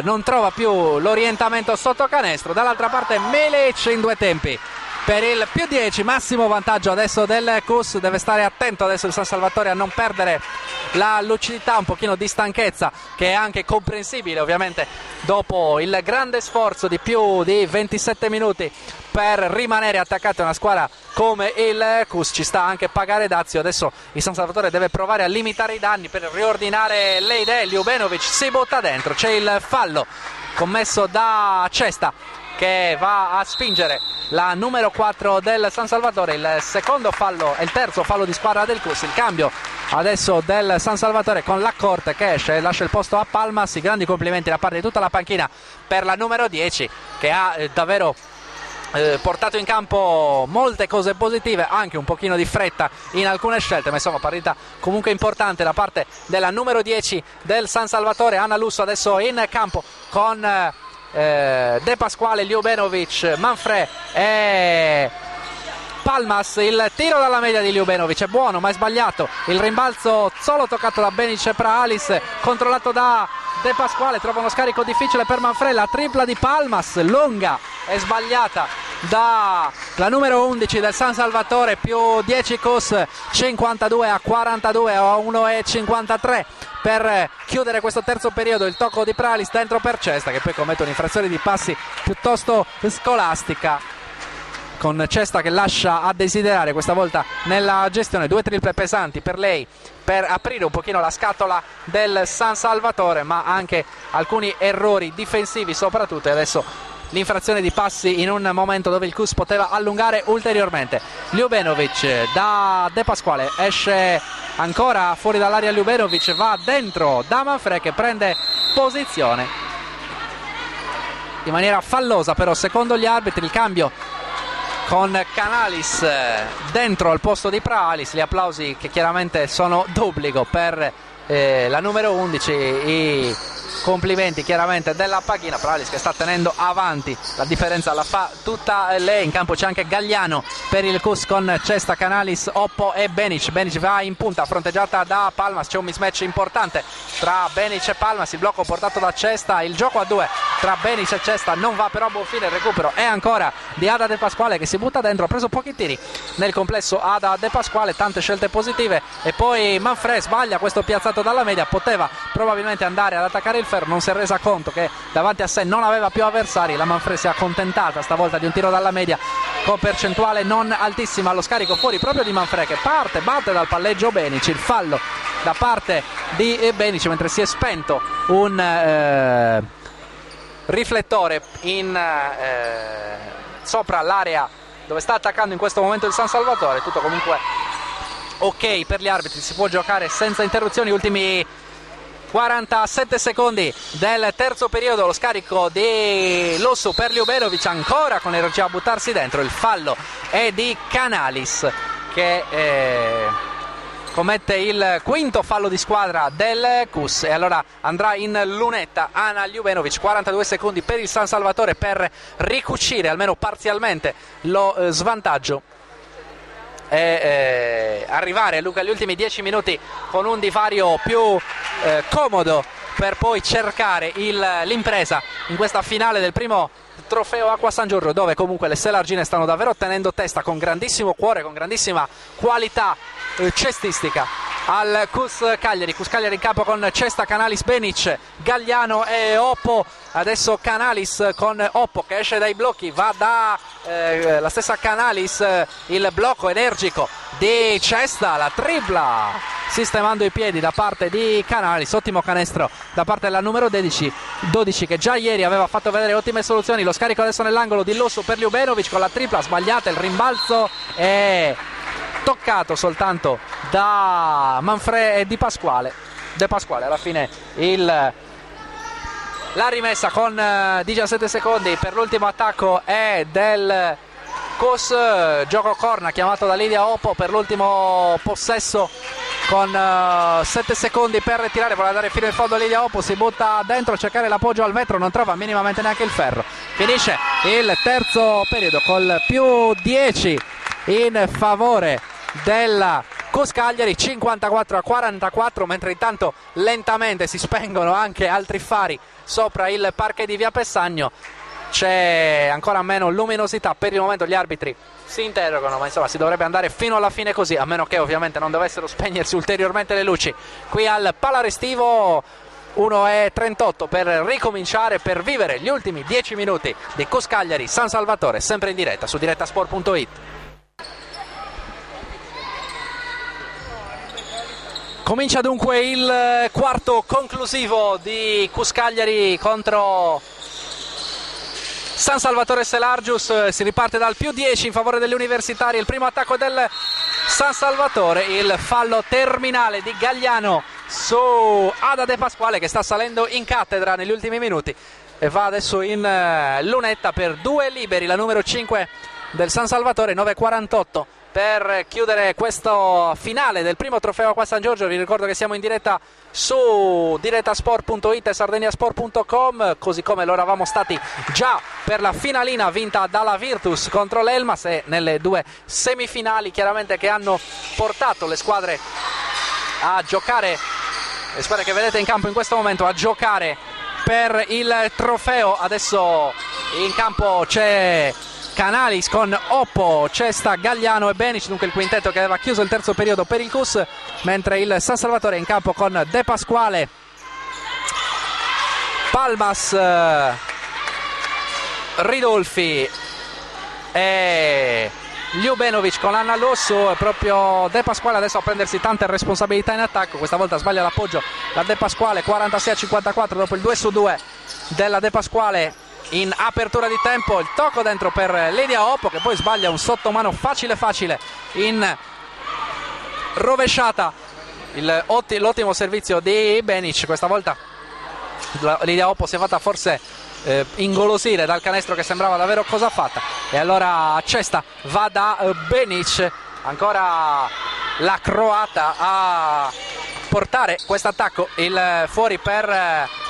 non trova più l'orientamento sotto canestro. Dall'altra parte Milic in 2 tempi per il più 10, massimo vantaggio adesso del Cus. Deve stare attento adesso il San Salvatore a non perdere la lucidità, un pochino di stanchezza che è anche comprensibile ovviamente dopo il grande sforzo di più di 27 minuti per rimanere attaccato a una squadra come il Cus. Ci sta anche pagare dazio. Adesso il San Salvatore deve provare a limitare i danni per riordinare le idee. Ljubenovic si butta dentro, c'è il fallo commesso da Cesta che va a spingere la numero 4 del San Salvatore. Il secondo fallo e il terzo fallo di squadra del Cus. Il cambio adesso del San Salvatore con La Corte che esce e lascia il posto a Palmas. I grandi complimenti da parte di tutta la panchina per la numero 10 che ha davvero portato in campo molte cose positive, anche un pochino di fretta in alcune scelte, ma insomma partita comunque importante da parte della numero 10 del San Salvatore. Analussu adesso in campo con De Pasquale, Ljubenovic, Manfred e Palmas. Il tiro dalla media di Ljubenovic è buono ma è sbagliato. Il rimbalzo solo toccato da Benic Pralis, controllato da De Pasquale, trova uno scarico difficile per Manfred. La tripla di Palmas lunga e sbagliata dalla numero 11 del San Salvatore. Più 10 Cus, 52-42 a 1,53 per chiudere questo terzo periodo. Il tocco di Pralis dentro per Cesta che poi commette un'infrazione di passi piuttosto scolastica, con Cesta che lascia a desiderare questa volta nella gestione. 2 triple pesanti per lei per aprire un pochino la scatola del San Salvatore, ma anche alcuni errori difensivi soprattutto, e adesso l'infrazione di passi in un momento dove il Cus poteva allungare ulteriormente. Ljubenovic da De Pasquale, esce ancora fuori dall'area Ljubenovic, va dentro da Manfred che prende posizione in maniera fallosa però secondo gli arbitri. Il cambio con Canalis dentro al posto di Pralis, gli applausi che chiaramente sono d'obbligo per la numero 11, i complimenti chiaramente della panchina. Pralis che sta tenendo avanti, la differenza la fa tutta lei. In campo c'è anche Gagliano per il Cus con Cesta, Canalis, Oppo e Benic. Benic va in punta, fronteggiata da Palmas, c'è un mismatch importante tra Benic e Palmas, il blocco portato da Cesta, il gioco a due tra Benic e Cesta non va però a buon fine, il recupero è ancora di Ada De Pasquale che si butta dentro, ha preso pochi tiri nel complesso Ada De Pasquale, tante scelte positive e poi Manfred sbaglia questo piazzato dalla media, poteva probabilmente andare ad attaccare il ferro, non si è resa conto che davanti a sé non aveva più avversari, la Manfred si è accontentata stavolta di un tiro dalla media con percentuale non altissima, allo scarico fuori proprio di Manfred che parte, batte dal palleggio Benic, il fallo da parte di Benic mentre si è spento un riflettore sopra l'area dove sta attaccando in questo momento il San Salvatore. Tutto comunque ok per gli arbitri, si può giocare senza interruzioni. Ultimi 47 secondi del terzo periodo, lo scarico di Lussu per Ljubenovic, ancora con energia a buttarsi dentro, il fallo è di Canalis che commette il quinto fallo di squadra del Cus e allora andrà in lunetta Ana Ljubenovic. 42 secondi per il San Salvatore per ricucire almeno parzialmente lo svantaggio e arrivare agli ultimi 10 minuti con un divario più comodo per poi cercare l'impresa in questa finale del primo trofeo Acqua San Giorgio, dove comunque le Selargine stanno davvero tenendo testa con grandissimo cuore, con grandissima qualità cestistica al Cus Cagliari in campo con Cesta, Canalis, Benic, Gagliano e Oppo. Adesso Canalis con Oppo che esce dai blocchi, va da la stessa Canalis, il blocco energico di Cesta, la tripla sistemando i piedi da parte di Canalis, ottimo canestro da parte della numero 12 che già ieri aveva fatto vedere ottime soluzioni. Lo scarico adesso nell'angolo di Lussu per Ljubenovic con la tripla sbagliata, il rimbalzo è toccato soltanto da Manfred e De Pasquale. Alla fine la rimessa con 17 secondi per l'ultimo attacco è del Cus, gioco corner chiamato da Lidia Oppo per l'ultimo possesso con 7 secondi per ritirare, vuole andare fino in fondo Lidia Oppo, si butta dentro a cercare l'appoggio al vetro, non trova minimamente neanche il ferro. Finisce il terzo periodo col più 10 in favore della Cus Cagliari, 54-44, mentre intanto lentamente si spengono anche altri fari sopra il parquet di Via Pessagno. C'è ancora meno luminosità, per il momento gli arbitri si interrogano, ma insomma si dovrebbe andare fino alla fine così, a meno che ovviamente non dovessero spegnersi ulteriormente le luci qui al Palarestivo. 1:38 per ricominciare, per vivere gli ultimi 10 minuti di Cus Cagliari San Salvatore, sempre in diretta su direttasport.it. Comincia dunque il quarto conclusivo di Cus Cagliari contro San Salvatore Selargius. Si riparte dal più 10 in favore delle universitarie. Il primo attacco del San Salvatore, il fallo terminale di Gagliano su Ada De Pasquale che sta salendo in cattedra negli ultimi minuti e va adesso in lunetta per due liberi, la numero 5 del San Salvatore. 9:48 per chiudere questo finale del primo trofeo Acqua San Giorgio. Vi ricordo che siamo in diretta su direttasport.it e sardegnasport.com, così come lo eravamo stati già per la finalina vinta dalla Virtus contro l'Elmas e nelle due semifinali chiaramente che hanno portato le squadre a giocare, le squadre che vedete in campo in questo momento, a giocare per il trofeo. Adesso in campo c'è Canalis con Oppo, Cesta, Gagliano e Benic, dunque il quintetto che aveva chiuso il terzo periodo per il Cus, mentre il San Salvatore è in campo con De Pasquale, Palmas, Ridolfi e Ljubenovic con Anna Lussu. Proprio De Pasquale adesso a prendersi tante responsabilità in attacco, questa volta sbaglia l'appoggio la De Pasquale, 46-54 dopo il 2-2 della De Pasquale in apertura di tempo. Il tocco dentro per Lidia Oppo che poi sbaglia un sottomano facile in rovesciata. L'ottimo servizio di Benic, questa volta Lidia Oppo si è fatta forse ingolosire dal canestro che sembrava davvero cosa fatta, e allora Cesta va da Benic, ancora la croata a portare questo attacco,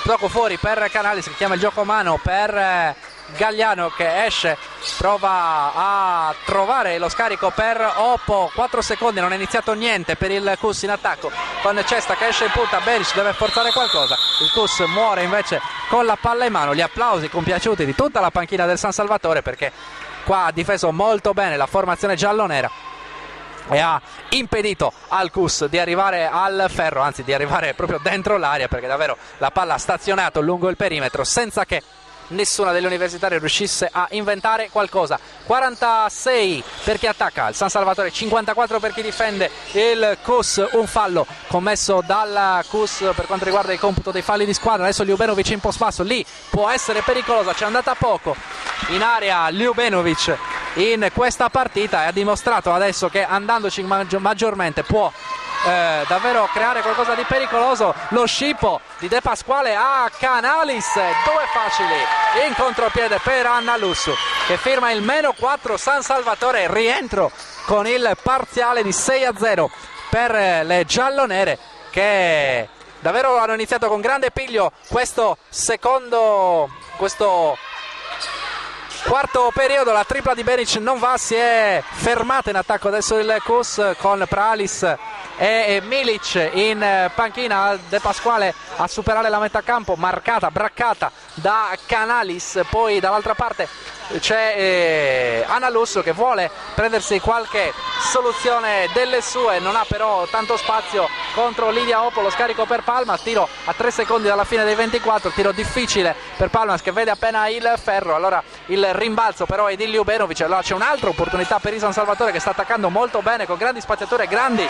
poco fuori per Canalis, che chiama il gioco mano per Gagliano, che esce, prova a trovare lo scarico per Oppo, 4 secondi, non è iniziato niente per il Cus in attacco, con Cesta che esce in punta, Beric deve forzare qualcosa, il Cus muore invece con la palla in mano. Gli applausi compiaciuti di tutta la panchina del San Salvatore, perché qua ha difeso molto bene la formazione giallonera e ha impedito al Cus di arrivare al ferro, anzi di arrivare proprio dentro l'area, perché davvero la palla ha stazionato lungo il perimetro senza che nessuna delle universitarie riuscisse a inventare qualcosa. 46 per chi attacca il San Salvatore, 54 per chi difende il Cus. Un fallo commesso dal Cus per quanto riguarda il computo dei falli di squadra. Adesso Ljubenovic in post basso, lì può essere pericolosa, c'è andata poco in area Ljubenovic in questa partita e ha dimostrato adesso che andandoci maggiormente può davvero creare qualcosa di pericoloso. Lo scippo di De Pasquale a Canalis, 2 facili in contropiede per Annalussu, che firma il -4 San Salvatore, rientro con il parziale di 6-0 per le giallonere, che davvero hanno iniziato con grande piglio questo quarto periodo. La tripla di Beric non va, si è fermata in attacco adesso il Cus con Pralis e Milic in panchina. De Pasquale a superare la metà campo, braccata da Canalis. Poi dall'altra parte c'è Annalussu che vuole prendersi qualche soluzione delle sue, non ha però tanto spazio contro Lidia Oppo. Lo scarico per Palmas, tiro a 3 secondi dalla fine dei 24, tiro difficile per Palmas che vede appena il ferro. Allora il rimbalzo però è di Ljubenovic. Allora c'è un'altra opportunità per il San Salvatore, che sta attaccando molto bene con grandi spaziature, grandi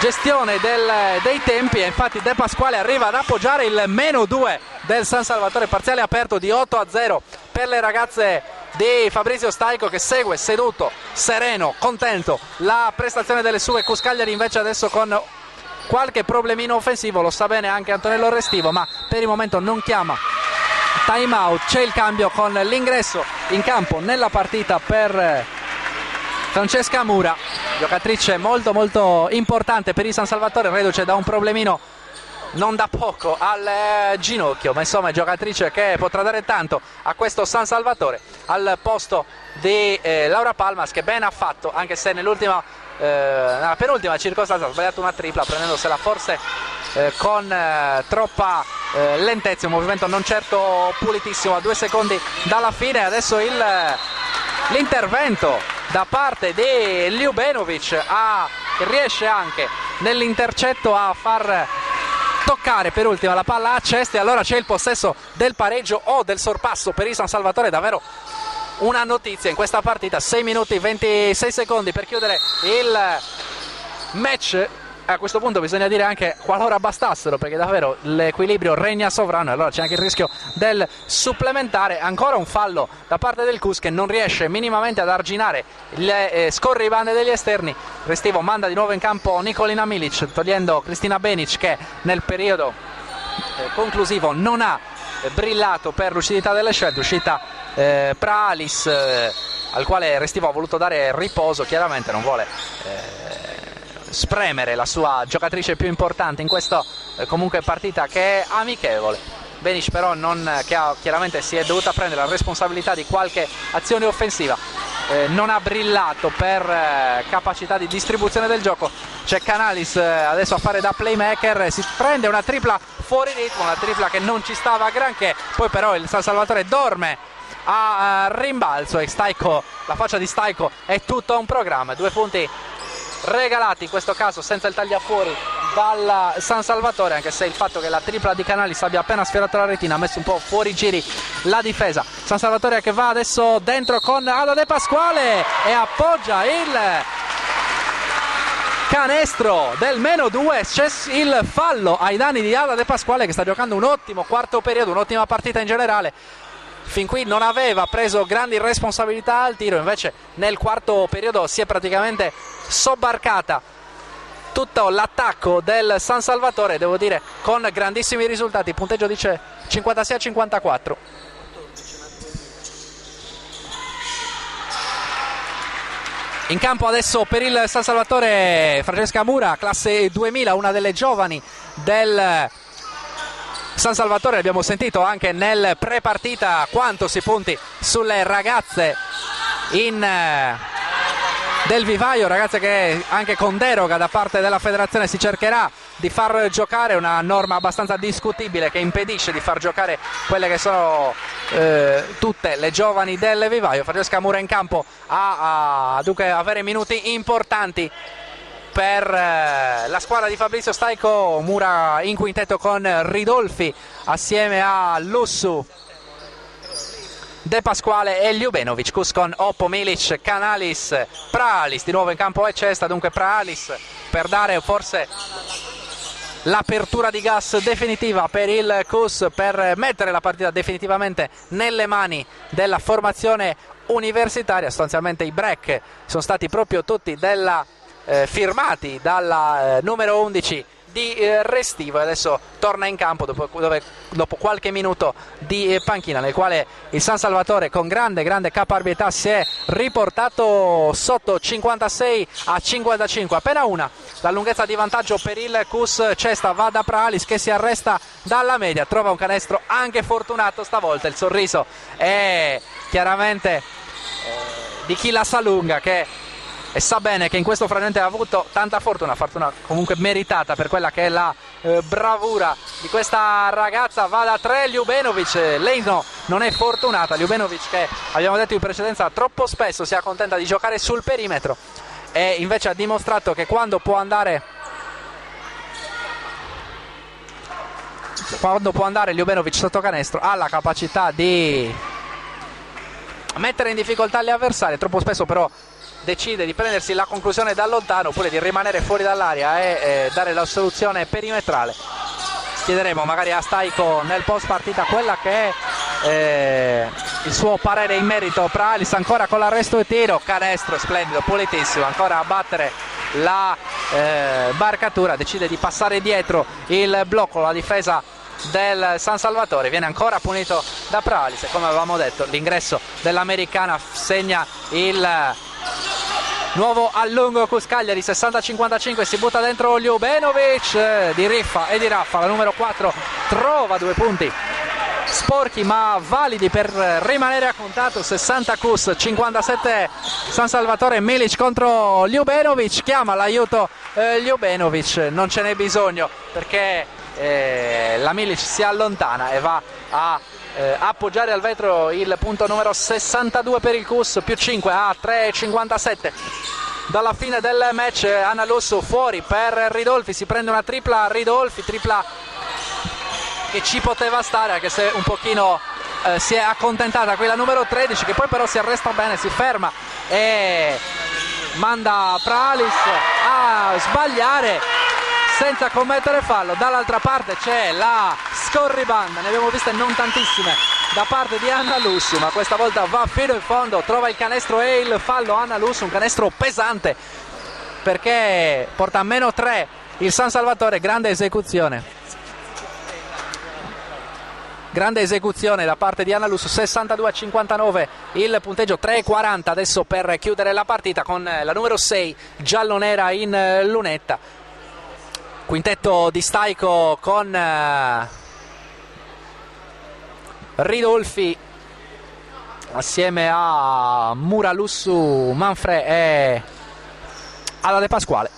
gestione dei tempi, e infatti De Pasquale arriva ad appoggiare il -2 del San Salvatore, parziale aperto di 8-0 per le ragazze di Fabrizio Staico, che segue seduto, sereno, contento la prestazione delle sue. Cuscagliari invece adesso con qualche problemino offensivo, lo sa bene anche Antonello Restivo, ma per il momento non chiama time out. C'è il cambio con l'ingresso in campo nella partita per Francesca Mura, giocatrice molto molto importante per il San Salvatore, reduce da un problemino non da poco al ginocchio, ma insomma è giocatrice che potrà dare tanto a questo San Salvatore, al posto di Laura Palmas, che bene ha fatto, anche se nella penultima circostanza ha sbagliato una tripla, prendendosela forse con troppa lentezza, un movimento non certo pulitissimo a 2 secondi dalla fine. Adesso l'intervento da parte di Ljubenovic riesce anche nell'intercetto a far toccare per ultima la palla a Cesti. Allora c'è il possesso del pareggio o del sorpasso per il San Salvatore. Davvero una notizia in questa partita, 6 minuti e 26 secondi per chiudere il match. A questo punto bisogna dire anche qualora bastassero, perché davvero l'equilibrio regna sovrano, allora c'è anche il rischio del supplementare. Ancora un fallo da parte del Cus, che non riesce minimamente ad arginare le scorribande degli esterni. Restivo manda di nuovo in campo Nicolina Milic, togliendo Cristina Benic, che nel periodo conclusivo non ha brillato per lucidità delle scelte. Uscita Pralis, al quale Restivo ha voluto dare riposo, chiaramente non vuole spremere la sua giocatrice più importante in questa comunque partita che è amichevole. Benic però chiaramente si è dovuta prendere la responsabilità di qualche azione offensiva, non ha brillato per capacità di distribuzione del gioco. C'è Canalis adesso a fare da playmaker, si prende una tripla fuori ritmo, una tripla che non ci stava granché, poi però il San Salvatore dorme a rimbalzo e Staico, la faccia di Staico è tutto un programma. 2 punti regalati in questo caso senza il tagliafuori dal San Salvatore, anche se il fatto che la tripla di Canalis abbia appena sfiorato la retina ha messo un po' fuori giri la difesa. San Salvatore che va adesso dentro con Ada De Pasquale e appoggia il canestro del -2. C'è il fallo ai danni di Ada De Pasquale, che sta giocando un ottimo quarto periodo, un'ottima partita in generale. Fin qui non aveva preso grandi responsabilità al tiro, invece nel quarto periodo si è praticamente sobbarcata tutto l'attacco del San Salvatore, devo dire con grandissimi risultati. Il punteggio dice 56-54. In campo adesso per il San Salvatore Francesca Mura, classe 2000, una delle giovani del San Salvatore. Abbiamo sentito anche nel pre-partita quanto si punti sulle ragazze del vivaio, ragazze che anche con deroga da parte della federazione si cercherà di far giocare, una norma abbastanza discutibile che impedisce di far giocare quelle che sono tutte le giovani del vivaio. Francesca Mura in campo a dunque avere minuti importanti per la squadra di Fabrizio Staico. Mura in quintetto con Ridolfi assieme a Lussu, De Pasquale e Ljubenovic, Kus con Oppo, Milic, Canalis, Pralis, di nuovo in campo è Cesta, dunque Pralis per dare forse l'apertura di gas definitiva per il Kus, per mettere la partita definitivamente nelle mani della formazione universitaria. Sostanzialmente i break sono stati proprio tutti firmati dalla numero 11 di Restivo, e adesso torna in campo dopo qualche minuto di panchina nel quale il San Salvatore con grande caparbietà si è riportato sotto 56-55, appena una la lunghezza di vantaggio per il Kus. Cesta va da Pralis che si arresta dalla media, trova un canestro anche fortunato stavolta. Il sorriso è chiaramente di chi la sa lunga, che e sa bene che in questo frangente ha avuto tanta fortuna comunque meritata per quella che è la bravura di questa ragazza. Va da 3 Ljubenovic, lei non è fortunata. Ljubenovic, che abbiamo detto in precedenza troppo spesso si accontenta di giocare sul perimetro, e invece ha dimostrato che quando può andare Ljubenovic sotto canestro ha la capacità di mettere in difficoltà gli avversari. Troppo spesso però decide di prendersi la conclusione da lontano oppure di rimanere fuori dall'area e dare la soluzione perimetrale. Chiederemo magari a Staico nel post partita quella che è il suo parere in merito. Pralis ancora con l'arresto e tiro, canestro splendido, pulitissimo, ancora a battere la barcatura, decide di passare dietro il blocco. La difesa del San Salvatore viene ancora punito da Pralis, e come avevamo detto l'ingresso dell'americana segna il nuovo allungo Kus Cagliari. 60-55, si butta dentro Ljubenovic di riffa e di raffa. La numero 4 trova 2 punti sporchi ma validi per rimanere a contatto. 60 Kus, 57 San Salvatore. Milic contro Ljubenovic, chiama l'aiuto Ljubenovic, non ce n'è bisogno perché la Milic si allontana e va a appoggiare al vetro il punto numero 62 per il Kus, più 5 a 3,57 dalla fine del match. Anna Lussu fuori per Ridolfi, si prende una tripla Ridolfi, tripla che ci poteva stare, anche se un pochino si è accontentata qui la numero 13, che poi però si arresta bene, si ferma e manda Pralis a sbagliare senza commettere fallo. Dall'altra parte c'è la scorribanda, ne abbiamo viste non tantissime da parte di Anna Lussu, ma questa volta va fino in fondo, trova il canestro e il fallo. Anna Lussu, un canestro pesante perché porta a meno 3 il San Salvatore. Grande esecuzione da parte di Anna Lussu. 62-59 il punteggio, 3,40 adesso per chiudere la partita con la numero 6 giallonera in lunetta. Quintetto di Staico con Ridolfi assieme a Mura, Lussu, Manfre e alla De Pasquale.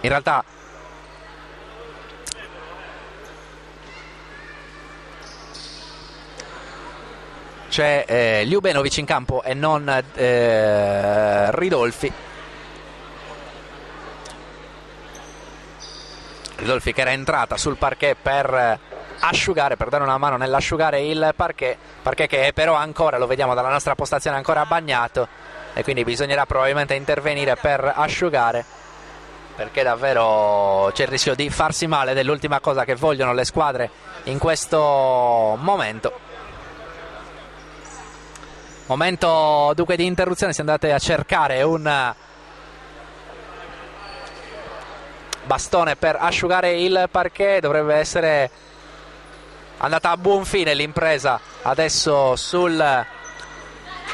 In realtà c'è Ljubenovic in campo e non Ridolfi. Ridolfi che era entrata sul parquet per asciugare, per dare una mano nell'asciugare il parquet che però ancora, lo vediamo dalla nostra postazione, ancora bagnato, e quindi bisognerà probabilmente intervenire per asciugare, perché davvero c'è il rischio di farsi male, ed è l'ultima cosa che vogliono le squadre in questo momento dunque di interruzione. Si andate a cercare un bastone per asciugare il parquet, dovrebbe essere andata a buon fine l'impresa adesso sul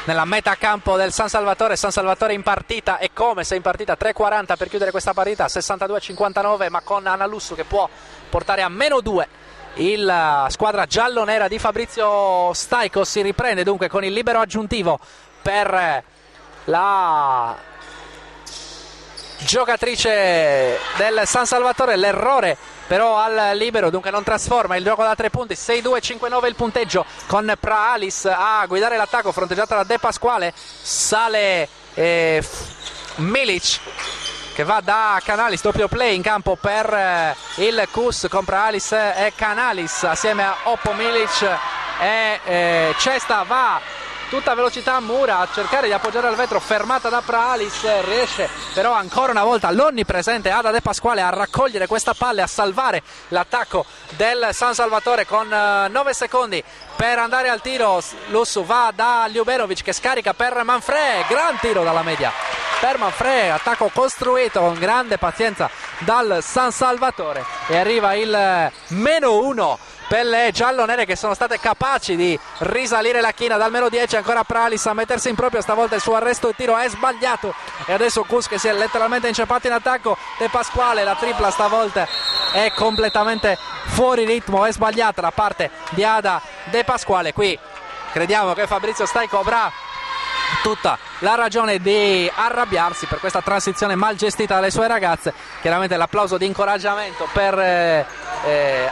nella metà campo del San Salvatore in partita, e come se in partita, 3:40 per chiudere questa partita, 62-59, ma con Analusso che può portare a -2 la squadra giallonera di Fabrizio Staico. Si riprende dunque con il libero aggiuntivo per la giocatrice del San Salvatore, l'errore però al libero, dunque non trasforma il gioco da 3 punti. 6-2-5-9 il punteggio, con Praalis a guidare l'attacco, fronteggiata da De Pasquale. Sale Milic che va da Canalis, doppio play in campo per il Cus con Praalis e Canalis assieme a Oppo, Milic e Cesta. Va tutta velocità Mura a cercare di appoggiare al vetro, fermata da Praalis, riesce però ancora una volta l'onnipresente Ada De Pasquale a raccogliere questa palla e a salvare l'attacco del San Salvatore con 9 secondi per andare al tiro. Lussu va da Ljubenovic che scarica per Manfré, gran tiro dalla media per Manfré, attacco costruito con grande pazienza dal San Salvatore, e arriva il -1 per le giallonere che sono state capaci di risalire la china dal -10. Ancora Praalis a mettersi in proprio, stavolta il suo arresto il tiro è sbagliato e adesso Cus che si è letteralmente inceppato in attacco. De Pasquale, la tripla stavolta è completamente fuori ritmo, è sbagliata da parte di Ada De Pasquale. Qui crediamo che Fabrizio Staico avrà tutta la ragione di arrabbiarsi per questa transizione mal gestita dalle sue ragazze. Chiaramente l'applauso di incoraggiamento per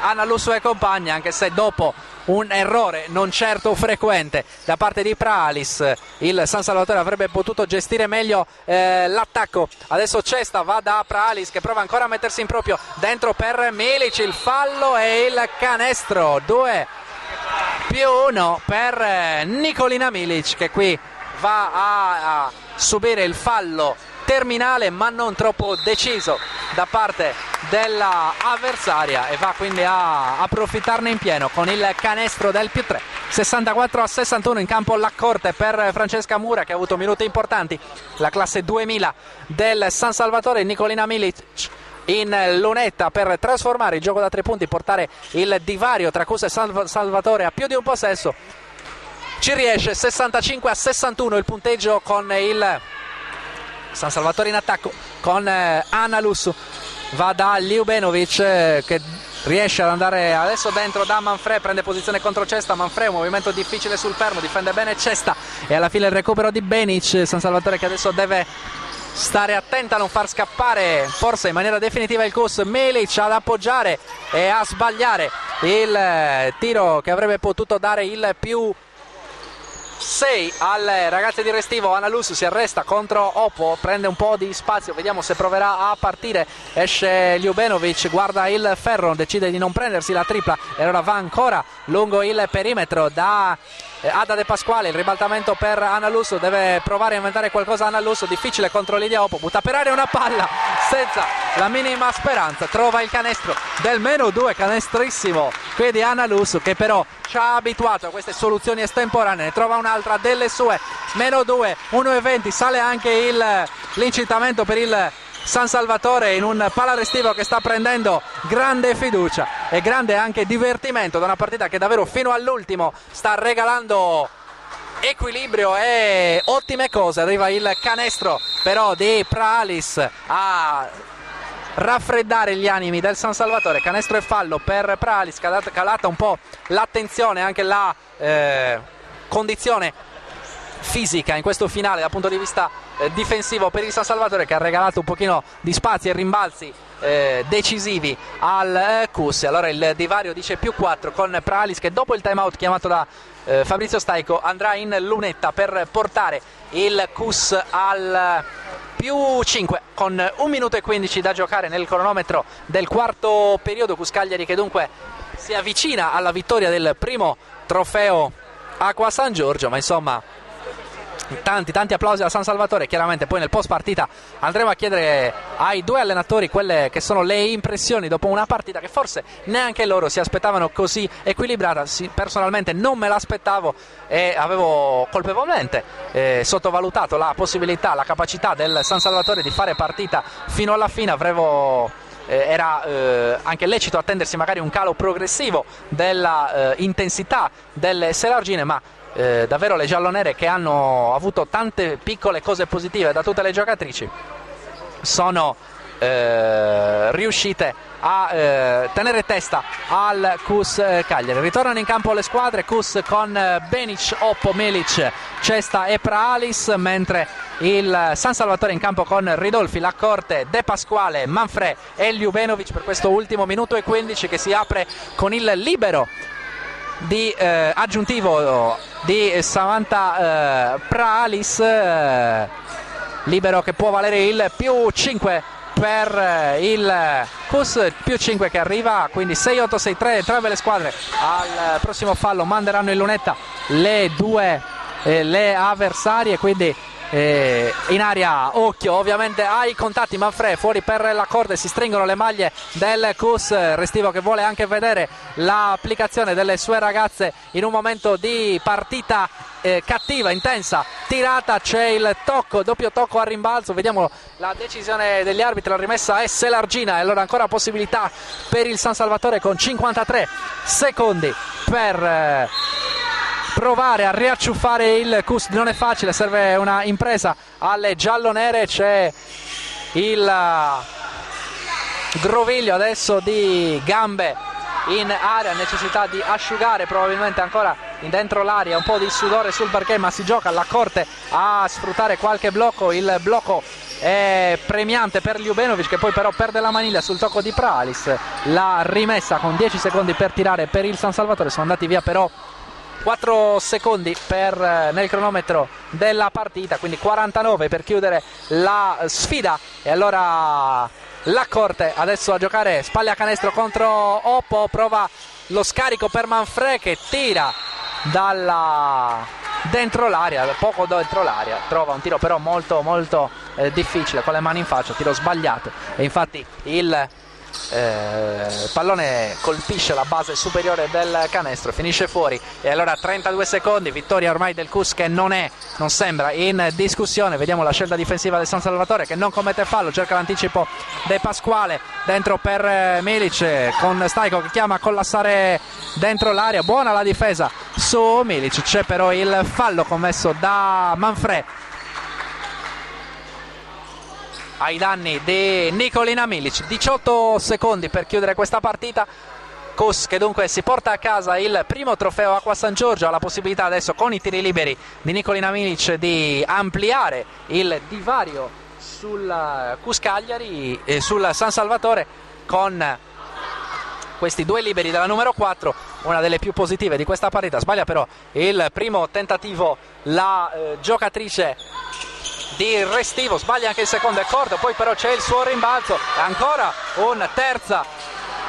Analusso e compagni, anche se dopo un errore non certo frequente da parte di Praalis il San Salvatore avrebbe potuto gestire meglio l'attacco. Adesso Cesta va da Praalis che prova ancora a mettersi in proprio, dentro per Milic, il fallo e il canestro. 2+1 per Nicolina Milic, che qui va a subire il fallo terminale ma non troppo deciso da parte della avversaria, e va quindi a approfittarne in pieno con il canestro del +3. 64-61 in campo la corte per Francesca Mura, che ha avuto minuti importanti, la classe 2000 del San Salvatore. Nicolina Milic in lunetta per trasformare il gioco da 3 punti, portare il divario tra Cus e San Salvatore a più di un possesso. Ci riesce. 65-61 il punteggio con il San Salvatore in attacco con Analusso. Va da Ljubenovic che riesce ad andare adesso dentro da Manfré, prende posizione contro Cesta. Manfré, un movimento difficile sul fermo, difende bene Cesta e alla fine il recupero di Benic. San Salvatore che adesso deve stare attenta a non far scappare forse in maniera definitiva il Cus. Milic ad appoggiare e a sbagliare il tiro che avrebbe potuto dare il +6 alle ragazze di Restivo. Analusso si arresta contro Oppo, prende un po' di spazio, vediamo se proverà a partire. Esce Ljubenovic, guarda il ferro, decide di non prendersi la tripla e allora va ancora lungo il perimetro da Ada De Pasquale. Il ribaltamento per Analusso, deve provare a inventare qualcosa Analusso, difficile contro Lidia Oppo, butta per aria una palla senza la minima speranza, trova il canestro del -2, canestrissimo qui di Analusso, che però ci ha abituato a queste soluzioni estemporanee. Ne trova un'altra delle sue, -2, 1,20, sale anche l'incitamento per il San Salvatore in un palarestivo che sta prendendo grande fiducia e grande anche divertimento da una partita che davvero fino all'ultimo sta regalando equilibrio e ottime cose. Arriva il canestro però di Praalis a raffreddare gli animi del San Salvatore. Canestro e fallo per Praalis, calata un po' l'attenzione, anche la condizione fisica in questo finale dal punto di vista difensivo per il San Salvatore, che ha regalato un pochino di spazi e rimbalzi decisivi al Cus. Allora il divario dice +4 con Praalis, che dopo il time out chiamato da Fabrizio Staico andrà in lunetta per portare il Cus al +5 con 1 minuto e 15 da giocare nel cronometro del quarto periodo. Cus Cagliari che dunque si avvicina alla vittoria del primo trofeo Acqua San Giorgio, ma insomma tanti applausi al San Salvatore. Chiaramente poi nel post partita andremo a chiedere ai due allenatori quelle che sono le impressioni dopo una partita che forse neanche loro si aspettavano così equilibrata. Personalmente non me l'aspettavo e avevo colpevolmente sottovalutato la possibilità, la capacità del San Salvatore di fare partita fino alla fine. Era anche lecito attendersi magari un calo progressivo della intensità delle Selargine, ma davvero le giallonere, che hanno avuto tante piccole cose positive da tutte le giocatrici, sono riuscite a tenere testa al KUS Cagliari. Ritornano in campo le squadre, KUS con Benic, Oppo, Milic, Cesta e Praalis, mentre il San Salvatore in campo con Ridolfi, Laccorte, De Pasquale, Manfrè e Ljubenovic per questo ultimo minuto e 15 che si apre con il libero di aggiuntivo di Samantha Praalis, libero che può valere il più 5 per il KUS, più 5 che arriva, quindi 6-8-6-3. Entrambe le squadre al prossimo fallo manderanno in lunetta le avversarie, quindi in aria occhio ovviamente ai contatti. Manfrè fuori per Laccorte, si stringono le maglie del KUS Restivo, che vuole anche vedere l'applicazione delle sue ragazze in un momento di partita cattiva, intensa, tirata. C'è il tocco, doppio tocco a rimbalzo, vediamo la decisione degli arbitri, la rimessa è Selargina e allora ancora possibilità per il San Salvatore con 53 secondi per provare a riacciuffare il KUS. Non è facile, serve una impresa alle giallonere. C'è il groviglio adesso di gambe in area, necessità di asciugare probabilmente ancora dentro l'aria, un po' di sudore sul parquet, ma si gioca alla corte a sfruttare qualche blocco. Il blocco è premiante per Ljubenovic, che poi però perde la maniglia sul tocco di Praalis. La rimessa con 10 secondi per tirare per il San Salvatore, sono andati via però 4 secondi nel cronometro della partita, quindi 49 per chiudere la sfida. E allora Laccorte adesso a giocare spalle a canestro contro Oppo, prova lo scarico per Manfrè che tira dentro l'aria, poco dentro l'aria, trova un tiro però molto molto difficile con le mani in faccia, tiro sbagliato, e infatti il pallone colpisce la base superiore del canestro, finisce fuori. E allora 32 secondi, vittoria ormai del KUS che non sembra in discussione. Vediamo la scelta difensiva del San Salvatore che non commette fallo, cerca l'anticipo De Pasquale dentro per Milic, con Stajko che chiama a collassare dentro l'area, buona la difesa su Milic, c'è però il fallo commesso da Manfrè ai danni di Nicolina Milic. 18 secondi per chiudere questa partita. KUS che dunque si porta a casa il primo trofeo Acqua San Giorgio, ha la possibilità adesso con i tiri liberi di Nicolina Milic di ampliare il divario sul KUS Cagliari e sul San Salvatore con questi due liberi della numero 4, una delle più positive di questa partita. Sbaglia però il primo tentativo la giocatrice di Restivo, sbaglia anche il secondo, è corto, poi però c'è il suo rimbalzo, ancora un terzo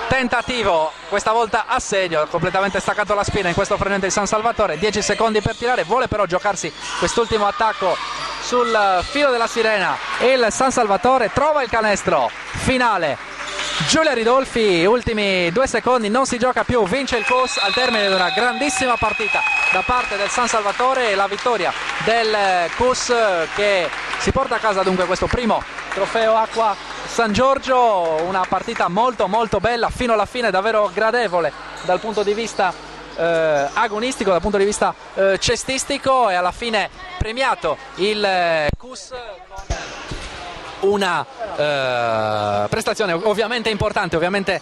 tentativo, questa volta a segno, completamente staccato la spina in questo frangente di San Salvatore. 10 secondi per tirare, vuole però giocarsi quest'ultimo attacco sul filo della sirena e il San Salvatore trova il canestro finale. Giulia Ridolfi, ultimi 2 secondi, non si gioca più, vince il KUS al termine di una grandissima partita da parte del San Salvatore, e la vittoria del KUS che si porta a casa dunque questo primo trofeo Acqua San Giorgio. Una partita molto molto bella fino alla fine, davvero gradevole dal punto di vista agonistico, dal punto di vista cestistico, e alla fine premiato il KUS con una prestazione ovviamente importante, ovviamente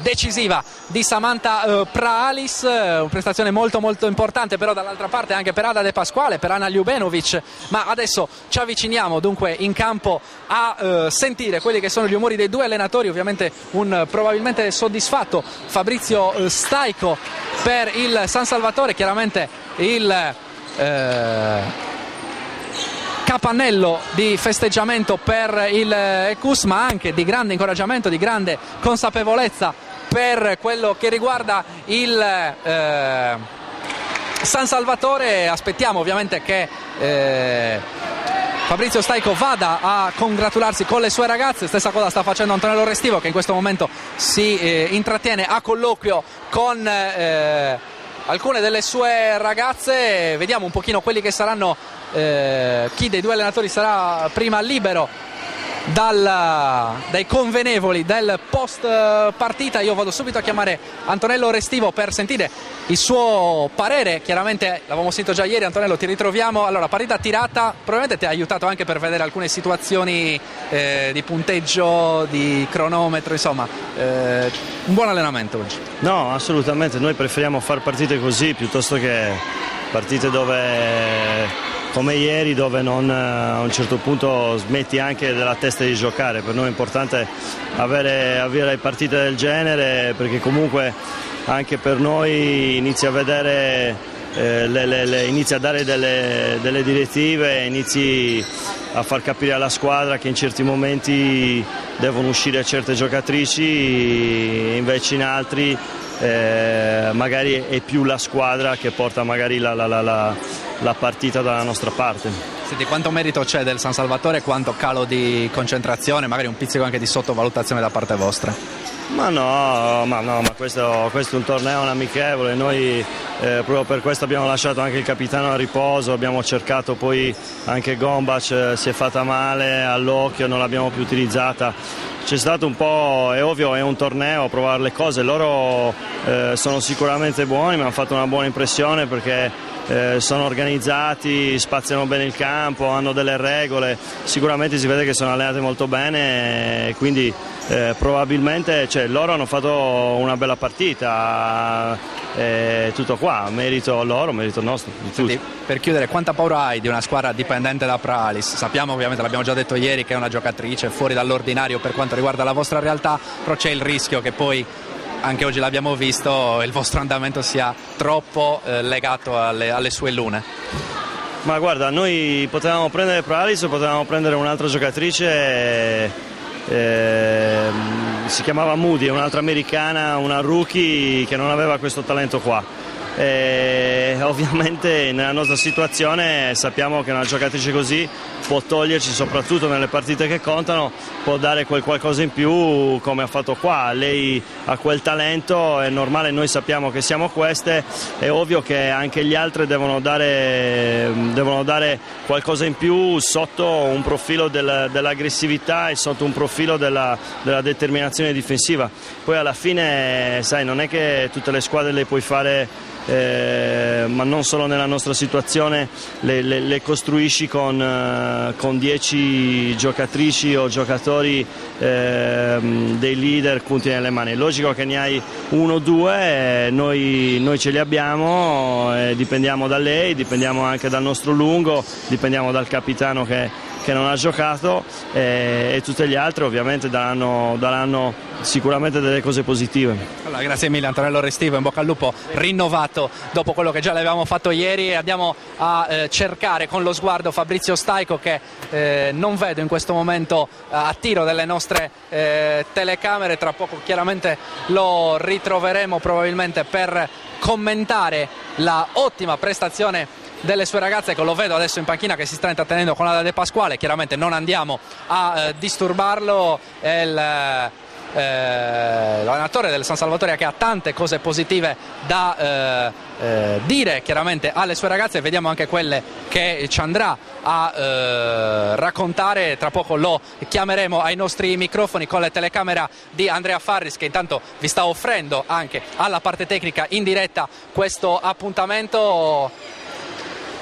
decisiva di Samantha Praalis, una prestazione molto molto importante però dall'altra parte anche per Ada De Pasquale, per Anna Ljubenovic. Ma adesso ci avviciniamo dunque in campo a sentire quelli che sono gli umori dei due allenatori. Ovviamente un probabilmente soddisfatto Fabrizio Stajko per il San Salvatore, chiaramente il capannello di festeggiamento per il KUS, ma anche di grande incoraggiamento, di grande consapevolezza per quello che riguarda il San Salvatore. Aspettiamo ovviamente che Fabrizio Stajko vada a congratularsi con le sue ragazze. Stessa cosa sta facendo Antonello Restivo, che in questo momento si intrattiene a colloquio con alcune delle sue ragazze. Vediamo un pochino quelli che saranno chi dei due allenatori sarà prima libero dai convenevoli del post partita. Io vado subito a chiamare Antonello Restivo per sentire il suo parere. Chiaramente l'avevamo sentito già ieri. Antonello, ti ritroviamo. Allora, partita tirata, probabilmente ti ha aiutato anche per vedere alcune situazioni di punteggio, di cronometro, insomma, un buon allenamento oggi. No, assolutamente, noi preferiamo fare partite così piuttosto che partite dove, come ieri, dove non, a un certo punto smetti anche della testa di giocare. Per noi è importante avere partite del genere, perché comunque anche per noi inizia a vedere, inizia a dare delle direttive, inizi a far capire alla squadra che in certi momenti devono uscire certe giocatrici, invece in altri magari è più la squadra che porta magari la partita dalla nostra parte. Senti, quanto merito c'è del San Salvatore, quanto calo di concentrazione, magari un pizzico anche di sottovalutazione da parte vostra? Ma questo è un torneo, un amichevole, noi proprio per questo abbiamo lasciato anche il capitano a riposo, abbiamo cercato, poi anche Gombac si è fatta male all'occhio, non l'abbiamo più utilizzata. C'è stato un po', è ovvio, è un torneo, provare le cose, loro sono sicuramente buoni, mi hanno fatto una buona impressione perché sono organizzati, spaziano bene il campo, hanno delle regole, sicuramente si vede che sono allenati molto bene, quindi probabilmente loro hanno fatto una bella partita, tutto qua, merito loro, merito nostro. Senti, per chiudere, quanta paura hai di una squadra dipendente da Pralis? Sappiamo, ovviamente, l'abbiamo già detto ieri, che è una giocatrice fuori dall'ordinario per quanto riguarda la vostra realtà, però c'è il rischio che poi, anche oggi l'abbiamo visto, il vostro andamento sia troppo legato alle sue lune. Ma guarda, noi potevamo prendere Pralis o potevamo prendere un'altra giocatrice, si chiamava Moody, un'altra americana, una rookie che non aveva questo talento qua. Ovviamente nella nostra situazione sappiamo che una giocatrice così può toglierci, soprattutto nelle partite che contano, può dare quel qualcosa in più come ha fatto qua. Lei ha quel talento, è normale, noi sappiamo che siamo queste, è ovvio che anche gli altri devono dare qualcosa in più sotto un profilo dell'aggressività e sotto un profilo della determinazione difensiva. Poi alla fine, sai, non è che tutte le squadre le puoi fare, ma non solo nella nostra situazione, le costruisci con 10 giocatrici o giocatori, dei leader punti nelle mani. È logico che ne hai uno o due, noi ce li abbiamo, dipendiamo da lei, dipendiamo anche dal nostro lungo, dipendiamo dal capitano che non ha giocato, e tutti gli altri ovviamente daranno sicuramente delle cose positive. Allora, grazie mille Antonello Restivo, in bocca al lupo rinnovato dopo quello che già le avevamo fatto ieri, e andiamo a cercare con lo sguardo Fabrizio Staico, che non vedo in questo momento a tiro delle nostre telecamere. Tra poco chiaramente lo ritroveremo probabilmente per commentare la ottima prestazione delle sue ragazze, che lo vedo adesso in panchina che si sta intrattenendo con Ada De Pasquale. Chiaramente non andiamo a disturbarlo, l'allenatore del San Salvatore, che ha tante cose positive da dire chiaramente alle sue ragazze. Vediamo anche quelle che ci andrà a raccontare. Tra poco lo chiameremo ai nostri microfoni con la telecamera di Andrea Farris, che intanto vi sta offrendo anche alla parte tecnica in diretta questo appuntamento.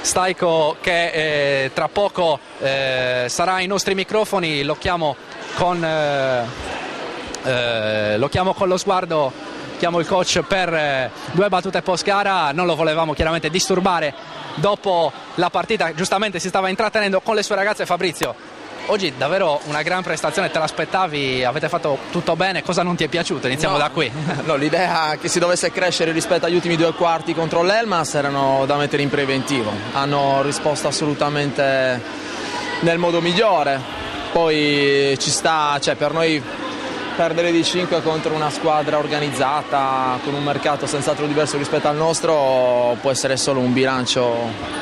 Staico, che tra poco sarà ai nostri microfoni, lo chiamo con lo sguardo, chiamo il coach per due battute post gara. Non lo volevamo chiaramente disturbare dopo la partita, giustamente si stava intrattenendo con le sue ragazze. Fabrizio, oggi davvero una gran prestazione, te l'aspettavi? Avete fatto tutto bene? Cosa non ti è piaciuto? Iniziamo da qui. No, l'idea che si dovesse crescere rispetto agli ultimi 2 quarti contro l'Elmas erano da mettere in preventivo. Hanno risposto assolutamente nel modo migliore. Poi ci sta, per noi perdere di 5 contro una squadra organizzata con un mercato senz'altro diverso rispetto al nostro può essere solo un bilancio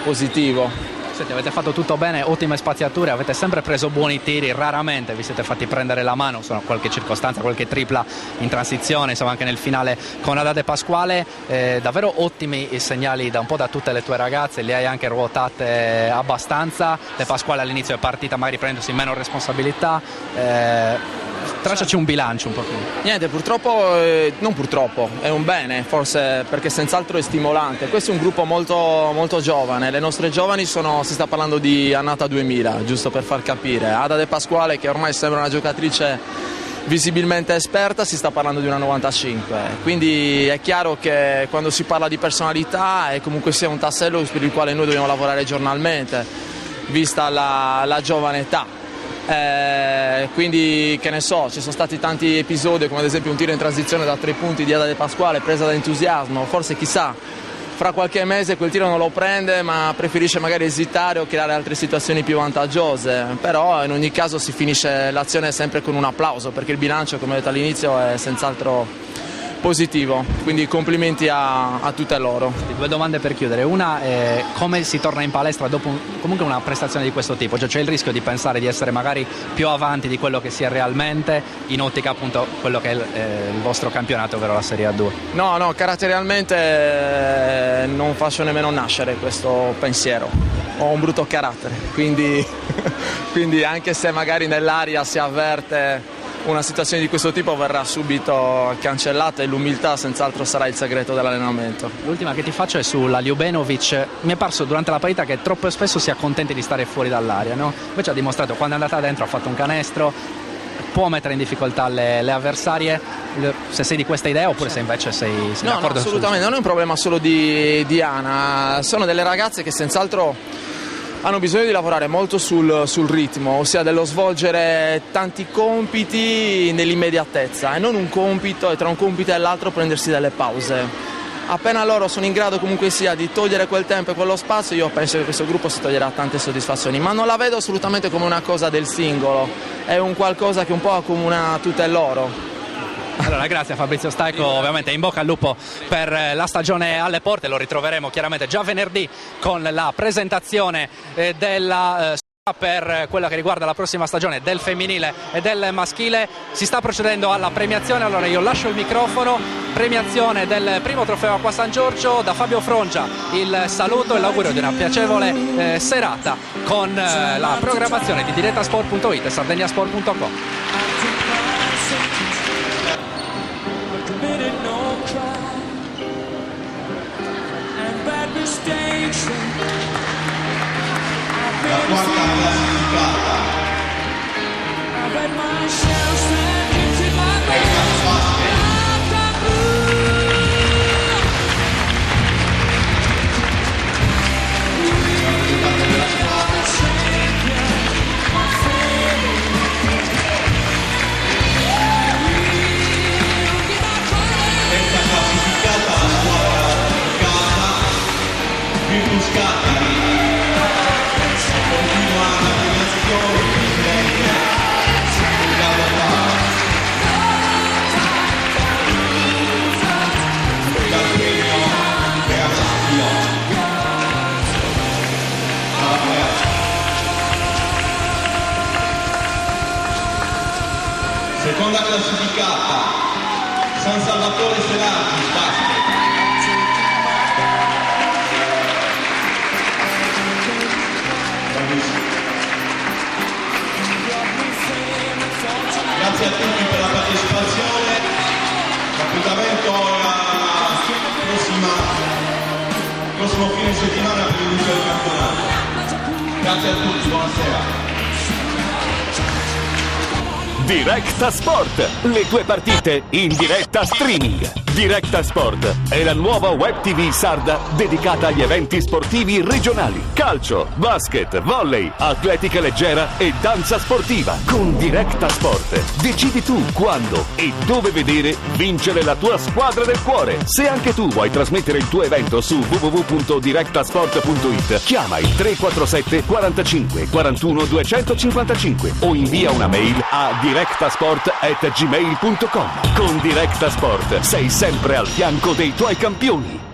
positivo. Senti, avete fatto tutto bene, ottime spaziature, avete sempre preso buoni tiri, raramente vi siete fatti prendere la mano, sono qualche circostanza, qualche tripla in transizione, insomma anche nel finale con Haddad Pasquale, davvero ottimi i segnali da un po' da tutte le tue ragazze, li hai anche ruotate abbastanza. De Pasquale all'inizio è partita magari prendendosi meno responsabilità, tracciaci un bilancio un pochino. Niente, purtroppo, non purtroppo, è un bene, forse perché senz'altro è stimolante. Questo è un gruppo molto, molto giovane, le nostre giovani si sta parlando di annata 2000, giusto per far capire. Ada De Pasquale, che ormai sembra una giocatrice visibilmente esperta, si sta parlando di una 95, quindi è chiaro che quando si parla di personalità è comunque sia un tassello per il quale noi dobbiamo lavorare giornalmente, vista la giovane età. Quindi che ne so, ci sono stati tanti episodi come ad esempio un tiro in transizione da 3 punti di Ada De Pasquale presa da entusiasmo, forse chissà fra qualche mese quel tiro non lo prende ma preferisce magari esitare o creare altre situazioni più vantaggiose, però in ogni caso si finisce l'azione sempre con un applauso perché il bilancio, come ho detto all'inizio, è senz'altro positivo, quindi complimenti a tutte loro. 2 domande per chiudere, una è come si torna in palestra dopo comunque una prestazione di questo tipo, cioè c'è il rischio di pensare di essere magari più avanti di quello che si è realmente in ottica appunto quello che è il vostro campionato, ovvero la Serie A2? No, caratterialmente non faccio nemmeno nascere questo pensiero, ho un brutto carattere, quindi anche se magari nell'aria si avverte una situazione di questo tipo verrà subito cancellata e l'umiltà senz'altro sarà il segreto dell'allenamento. L'ultima che ti faccio è sulla Ljubenovic, mi è parso durante la partita che troppo spesso si accontenti di stare fuori dall'aria, no? Invece ha dimostrato quando è andata dentro ha fatto un canestro, può mettere in difficoltà le avversarie, se sei di questa idea oppure se invece sei d'accordo? No, assolutamente, non è un problema solo di Ana, sono delle ragazze che senz'altro hanno bisogno di lavorare molto sul ritmo, ossia dello svolgere tanti compiti nell'immediatezza e non un compito e tra un compito e l'altro prendersi delle pause. Appena loro sono in grado comunque sia di togliere quel tempo e quello spazio, io penso che questo gruppo si toglierà tante soddisfazioni, ma non la vedo assolutamente come una cosa del singolo, è un qualcosa che un po' accomuna tutte loro. Allora, grazie a Fabrizio Staico, ovviamente in bocca al lupo per la stagione alle porte, lo ritroveremo chiaramente già venerdì con la presentazione della per quella che riguarda la prossima stagione del femminile e del maschile. Si sta procedendo alla premiazione, allora io lascio il microfono, premiazione del 1° trofeo Acqua San Giorgio, da Fabio Frongia il saluto e l'augurio di una piacevole serata con la programmazione di direttasport.it e sardegnasport.com. La quarta classificata seconda classificata San Salvatore Serati, basket. Grazie a tutti per la partecipazione, l'appuntamento è prossimo fine settimana per l'inizio del campionato. Grazie a tutti, buonasera. Directa Sport, le tue partite in diretta streaming. Directa Sport è la nuova web TV sarda dedicata agli eventi sportivi regionali. Calcio, basket, volley, atletica leggera e danza sportiva. Con Directa Sport decidi tu quando e dove vedere vincere la tua squadra del cuore. Se anche tu vuoi trasmettere il tuo evento su www.directasport.it, chiama il 347 45 41 255 o invia una mail a directasport@gmail.com. Con Directa Sport sei sempre al fianco dei tuoi campioni.